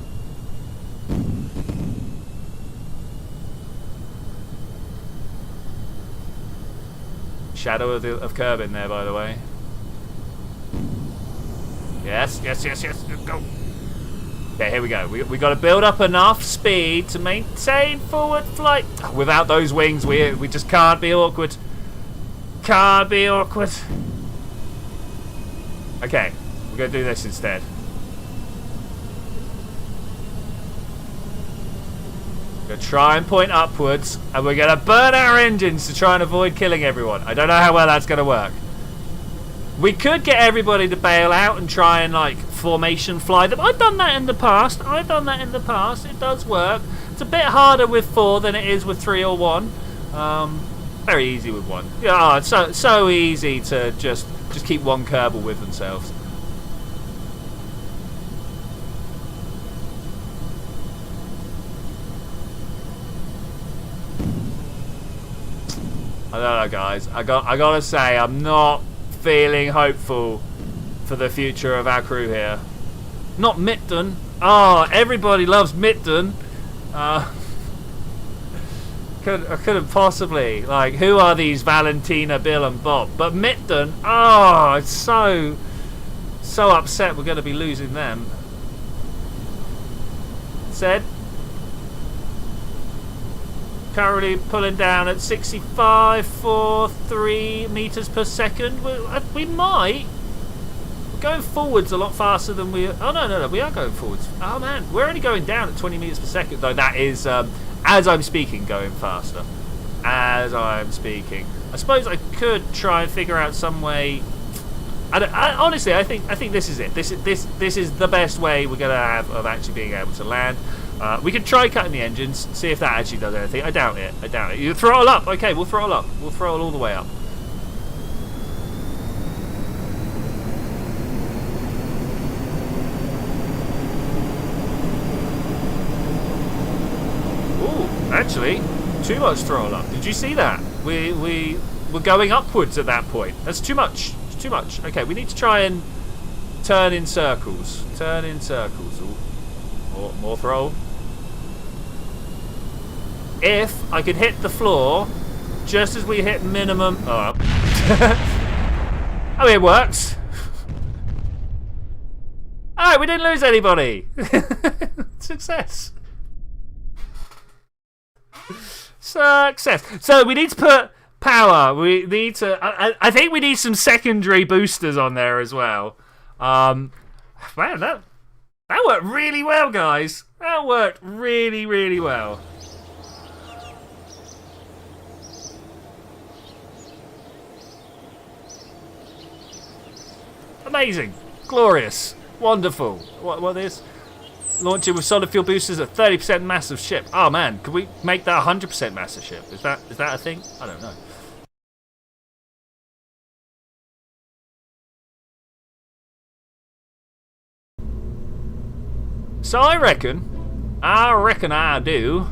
Shadow of Kerbin there, by the way. Yes. Go. Okay, here we go. We got to build up enough speed to maintain forward flight. Without those wings, we just can't be awkward. Can't be awkward. Okay, we're gonna do this instead. We're gonna try and point upwards, and we're gonna burn our engines to try and avoid killing everyone. I don't know how well that's gonna work. We could get everybody to bail out and try and like formation fly them. I've done that in the past. It does work. It's a bit harder with 4 than it is with 3 or 1. Very easy with 1. Yeah, it's so easy to just keep one Kerbal with themselves. I don't know, guys. I gotta say, I'm not feeling hopeful for the future of our crew here. Not Mitten. Oh, everybody loves Mitten. Couldn't possibly. Like, who are these Valentina, Bill, and Bob? But Mitten. Oh, it's so upset we're going to be losing them. Said. Currently pulling down at 65.43 meters per second. We might. We're going forwards a lot faster than we. Oh no, we are going forwards. Oh man, we're only going down at 20 meters per second. Though that is, as I'm speaking, going faster. As I'm speaking, I suppose I could try and figure out some way. Honestly, I think this is it. This is the best way we're gonna have of actually being able to land. We could try cutting the engines, see if that actually does anything. I doubt it. You throttle up. Okay, we'll throttle up. We'll throttle all the way up. actually, too much throttle up. Did you see that? We're going upwards at that point. That's too much. It's too much. Okay, we need to try and turn in circles. Turn in circles. Ooh. More throttle. If I could hit the floor just as we hit minimum. Oh, I mean, it works. Alright, we didn't lose anybody. Success. Success. So we need to put power. We need to. I think we need some secondary boosters on there as well. Man, that worked really well, guys. That worked really, really well. Amazing, glorious, wonderful. What is? Launching with solid fuel boosters at 30% massive ship. Oh man, could we make that 100% massive ship? Is that a thing? I don't know. So I reckon I do.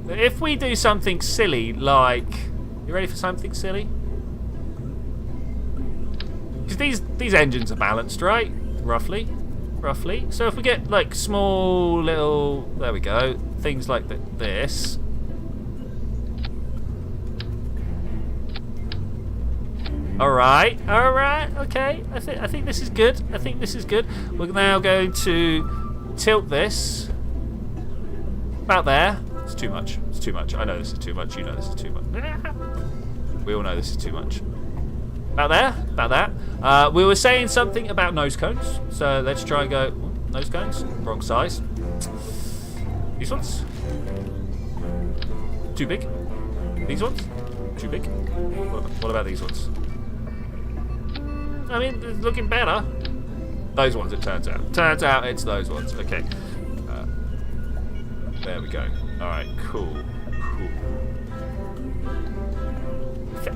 If we do something silly like, you ready for something silly? Because these engines are balanced, right? Roughly. So if we get like small little, there we go, things like this. All right, okay. I think this is good. We're now going to tilt this about there. It's too much. I know this is too much. You know this is too much. We all know this is too much. About that. We were saying something about nose cones, so let's try and go. Nose cones, wrong size. These ones, too big. These ones, too big. What about these ones? I mean, it's looking better. Those ones, it turns out. Turns out it's those ones. Okay. There we go. All right, cool.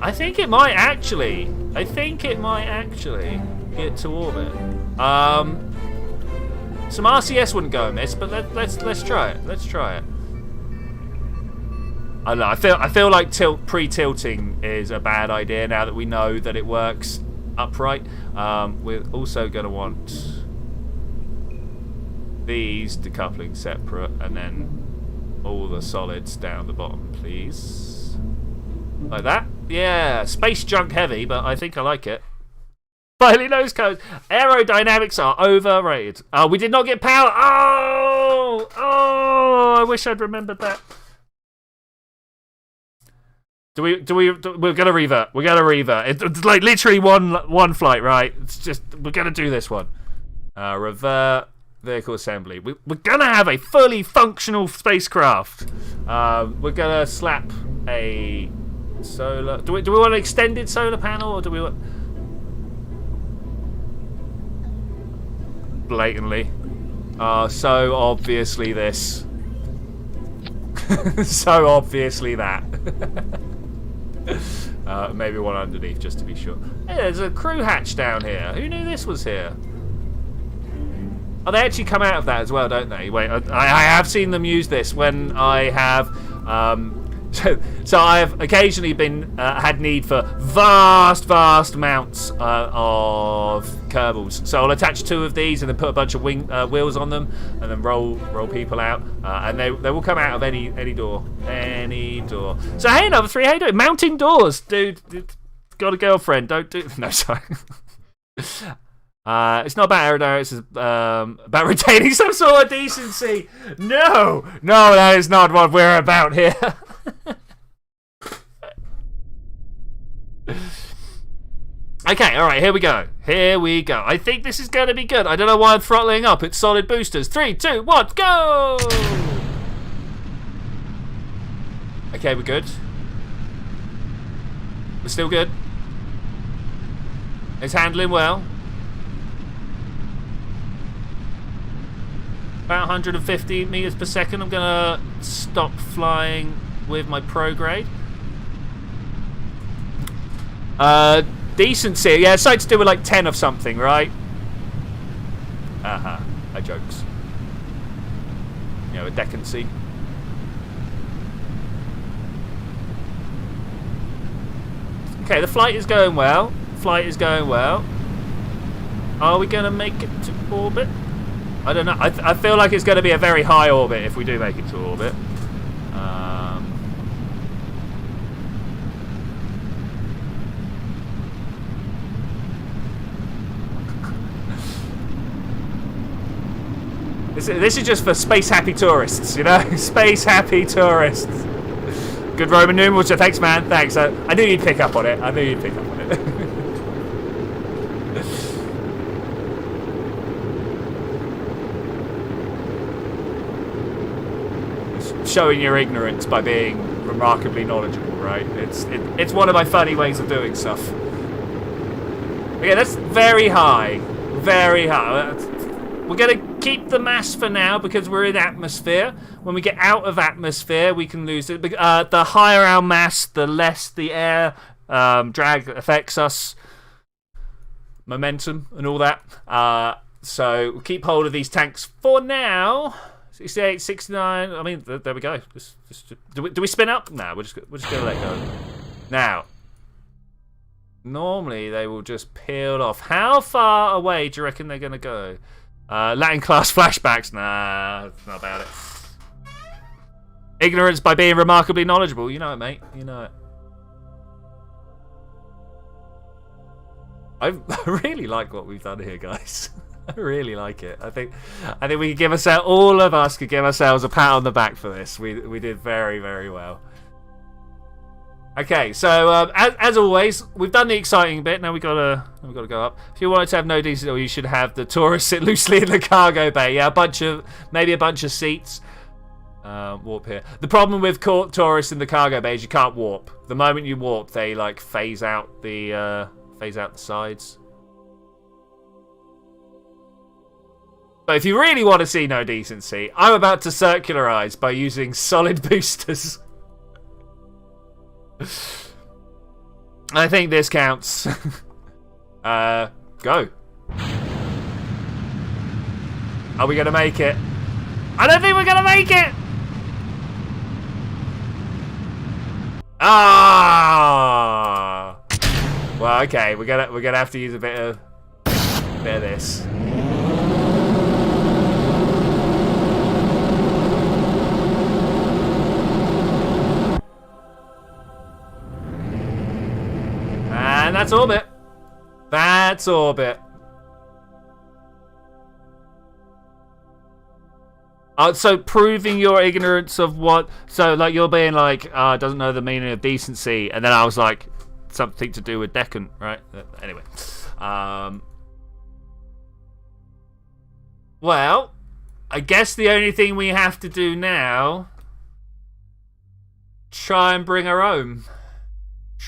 I think it might actually get to orbit. Some RCS wouldn't go amiss, but let's try it. I don't know. I feel like pre-tilting is a bad idea now that we know that it works upright. We're also going to want these decoupling separate, and then all the solids down the bottom, please. Like that? Yeah, space junk heavy, but I think I like it. Finally, nose cones. Aerodynamics are overrated. Oh, we did not get power. Oh, I wish I'd remembered that. We're gonna revert. It's like literally one flight, right? It's just, we're gonna do this one. Revert vehicle assembly. We're gonna have a fully functional spacecraft. We're gonna slap a solar. Do we want an extended solar panel, or do we want blatantly? So obviously this. So obviously that. Maybe one underneath just to be sure. Hey, there's a crew hatch down here. Who knew this was here? Oh, they actually come out of that as well, don't they? Wait, I have seen them use this when I have. So I've occasionally been had need for vast amounts of Kerbals. So I'll attach 2 of these and then put a bunch of wheels on them, and then roll people out, and they will come out of any door. So hey, number 3, how you doing? Mounting doors, dude. Got a girlfriend? Don't do. No, sorry. It's not about aerodynamics. It's about retaining some sort of decency. No, that is not what we're about here. Okay, alright, here we go. I think this is going to be good. I don't know why I'm throttling up. It's solid boosters. 3, 2, 1, go! Okay, we're good. We're still good. It's handling well. About 150 meters per second. I'm going to stop flying with my prograde. Decency. Yeah, it's something to do with like 10 of something, right? I jokes. You know, a decency. Okay, the flight is going well. Flight is going well. Are we going to make it to orbit? I don't know. I feel like it's going to be a very high orbit if we do make it to orbit. This is just for space-happy tourists, you know? Space-happy tourists. Good Roman numerals, so thanks, man. Thanks. I knew you'd pick up on it. I knew you'd pick up on it. Showing your ignorance by being remarkably knowledgeable, right? It's one of my funny ways of doing stuff. Okay, that's very high. Very high. We're going to keep the mass for now because we're in atmosphere. When we get out of atmosphere, we can lose it. The higher our mass, the less the air drag affects us. Momentum and all that. So we'll keep hold of these tanks for now. 68, 69. I mean, there we go. Do we spin up? No, we're just going to let go. Now, normally they will just peel off. How far away do you reckon they're going to go? Latin class flashbacks? Nah, that's not about it. Ignorance by being remarkably knowledgeable. You know it, mate. You know it. I really like what we've done here, guys. I really like it. I think we could give ourselves, all of us could give ourselves a pat on the back for this. We did very, very well. Okay, so as always, we've done the exciting bit. Now we gotta go up. If you wanted to have no diesel, you should have the tourists sit loosely in the cargo bay. Yeah, maybe a bunch of seats. Warp here. The problem with tourists in the cargo bay is you can't warp. The moment you warp, they like phase out the sides. But if you really want to see no decency, I'm about to circularize by using solid boosters. I think this counts. Go. Are we gonna make it? I don't think we're gonna make it. Ah. Well, okay. We're gonna have to use a bit of this. And that's orbit. That's orbit. So proving your ignorance of what... So, like, you're being like, doesn't know the meaning of decency. And then I was like, something to do with decant, right? Anyway. Well, I guess the only thing we have to do now... Try and bring her home.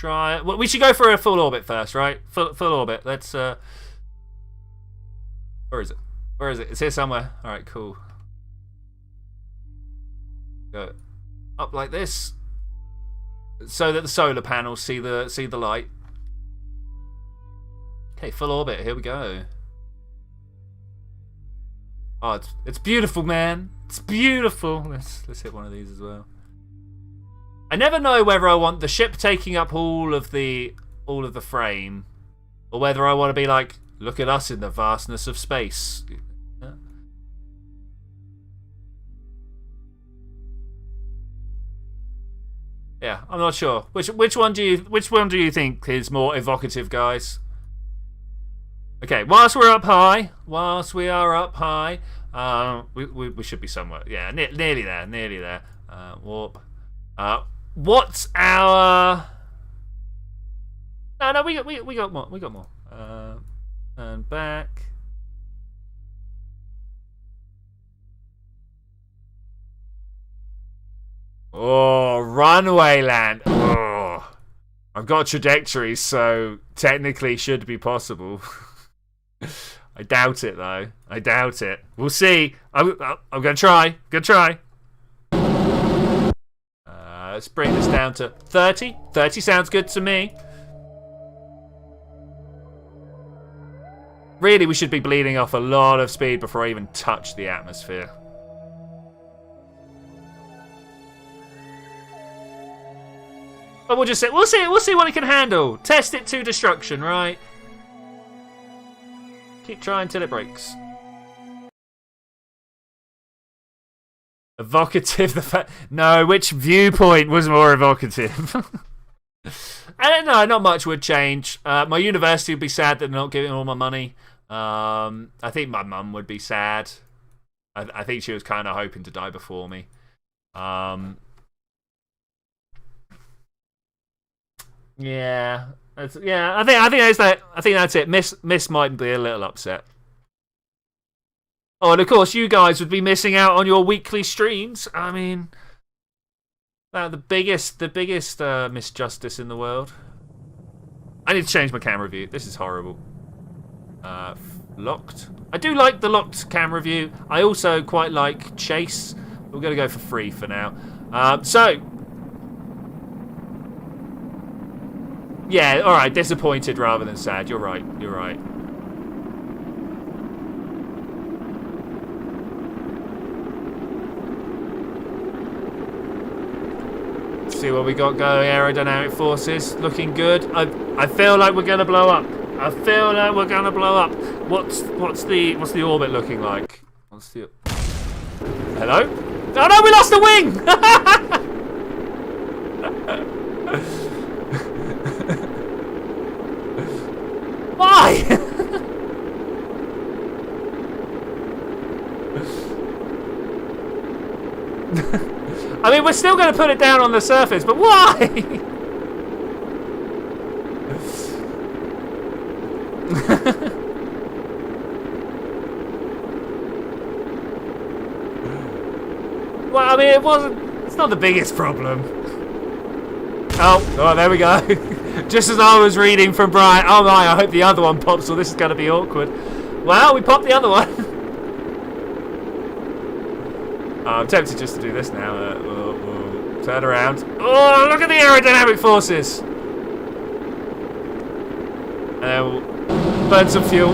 Well, we should go for a full orbit first, right? Full orbit. Let's. Where is it? Where is it? It's here somewhere. All right, cool. Go up like this, so that the solar panels see the light. Okay, full orbit. Here we go. Oh, it's beautiful, man. It's beautiful. Let's hit one of these as well. I never know whether I want the ship taking up all of the frame, or whether I want to be like, look at us in the vastness of space. Yeah, I'm not sure. Which one do you think is more evocative, guys? Okay, whilst we are up high, we should be somewhere. Yeah, nearly there. Warp. What's our? No, we got more. And back. Oh, runway land. Oh, I've got trajectories, so technically should be possible. I doubt it though. I doubt it. We'll see. I'm gonna try. Let's bring this down to 30. 30 sounds good to me. Really, we should be bleeding off a lot of speed before I even touch the atmosphere. But we'll just say we'll see what it can handle. Test it to destruction, right? Keep trying till it breaks. Evocative. No, which viewpoint was more evocative? No, not much would change. My university would be sad that they're not giving all my money. I think my mum would be sad. I think she was kind of hoping to die before me. Yeah, I think that's it. Miss might be a little upset. Oh, and of course, you guys would be missing out on your weekly streams. I mean, the biggest misjustice in the world. I need to change my camera view. This is horrible. Locked. I do like the locked camera view. I also quite like chase. We're going to go for free for now. Yeah, alright, disappointed rather than sad. You're right. See what we got going. Aerodynamic forces looking good. I feel like we're gonna blow up. What's the orbit looking like? Hello? Oh no, we lost the wing! Why? I mean, we're still going to put it down on the surface, but why? Well, I mean, it's not the biggest problem. Oh, there we go. Just as I was reading from Brian, oh my, I hope the other one pops, or this is going to be awkward. Well, we popped the other one. I'm tempted just to do this now. We'll turn around. Oh, look at the aerodynamic forces. And then we'll burn some fuel.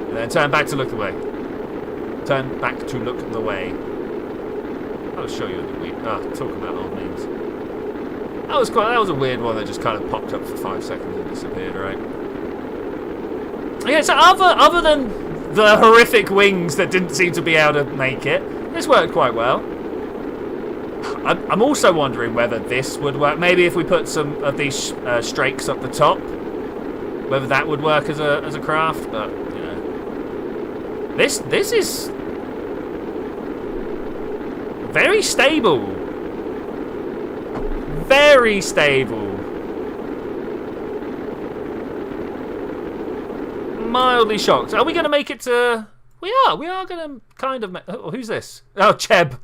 And then turn back to look away. Turn back to look the way. I'll show you the week. Talk about old memes. That was a weird one that just kind of popped up for 5 seconds and disappeared, right? Yeah, so other than the horrific wings that didn't seem to be able to make it, this worked quite well. I'm also wondering whether this would work. Maybe if we put some of these strakes up the top, whether that would work as a craft. But you know, this is very stable. Very stable. Mildly shocked. Are we going to make it to... We are going to kind of... Oh, who's this? Oh, Jeb.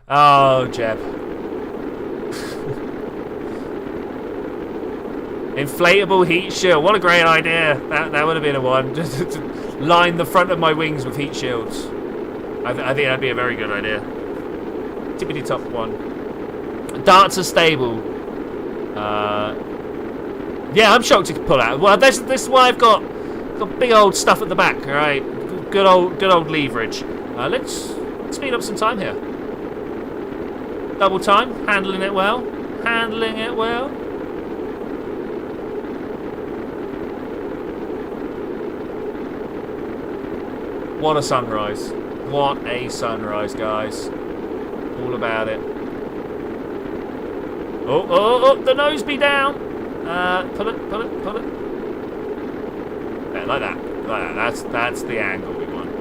Oh, Jeb. Inflatable heat shield. What a great idea. That would have been a one. Just to line the front of my wings with heat shields. I think that'd be a very good idea. Tippity top one. Darts are stable. Yeah, I'm shocked you can pull out. Well, this is why I've got big old stuff at the back. All right, good old leverage. Let's speed up some time here. Double time, handling it well. What a sunrise! What a sunrise, guys! All about it. Oh, the nose be down. Pull it. Yeah, like that. That's the angle we want.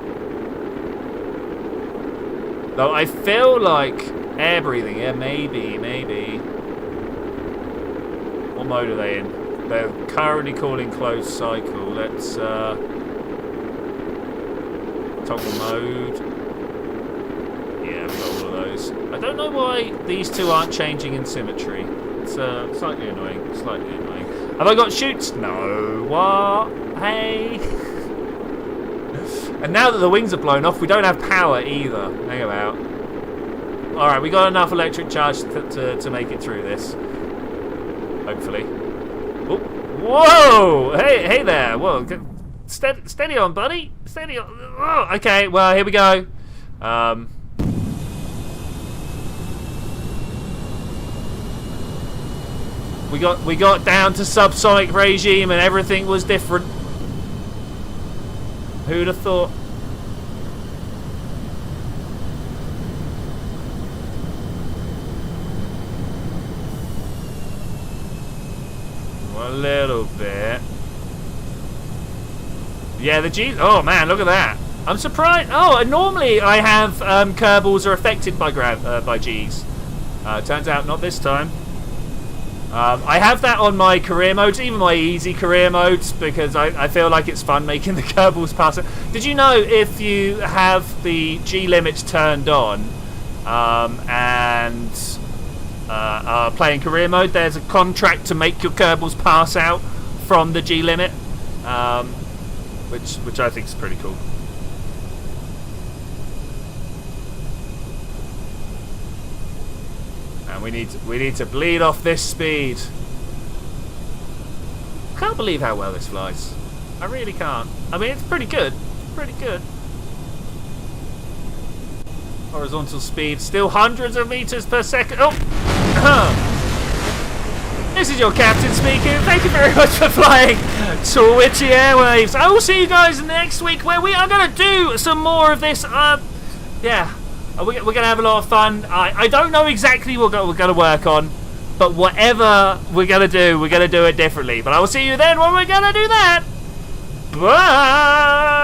Though I feel like air breathing. Yeah, maybe. What mode are they in? They're currently calling closed cycle. Let's toggle mode. Yeah, we've got all of those. I don't know why these two aren't changing in symmetry. It's slightly annoying. Have I got shoots? No. What? Hey. And now that the wings are blown off, we don't have power either. Hang about. Alright, we got enough electric charge to make it through this. Hopefully. Oh. Whoa! Hey there. Whoa. Steady on, buddy. Steady on. Oh, okay, well, here we go. We got down to subsonic regime and everything was different. Who'd have thought? A little bit. Yeah, the G. Oh man, look at that! I'm surprised. Oh, and normally I have Kerbals are affected by Gs. Turns out not this time. I have that on my career modes, even my easy career modes, because I feel like it's fun making the Kerbals pass it. Did you know if you have the G limits turned on and playing career mode, there's a contract to make your Kerbals pass out from the G limit, which I think is pretty cool. And we need to bleed off this speed. I can't believe how well this flies. I really can't. I mean, it's pretty good. Pretty good. Horizontal speed, still hundreds of meters per second. Oh! This is your captain speaking. Thank you very much for flying Twitchi airwaves. I will see you guys next week where we are going to do some more of this. Yeah, we're going to have a lot of fun. I don't know exactly what we're going to work on, but whatever we're going to do it differently. But I will see you then when we're going to do that. Bye!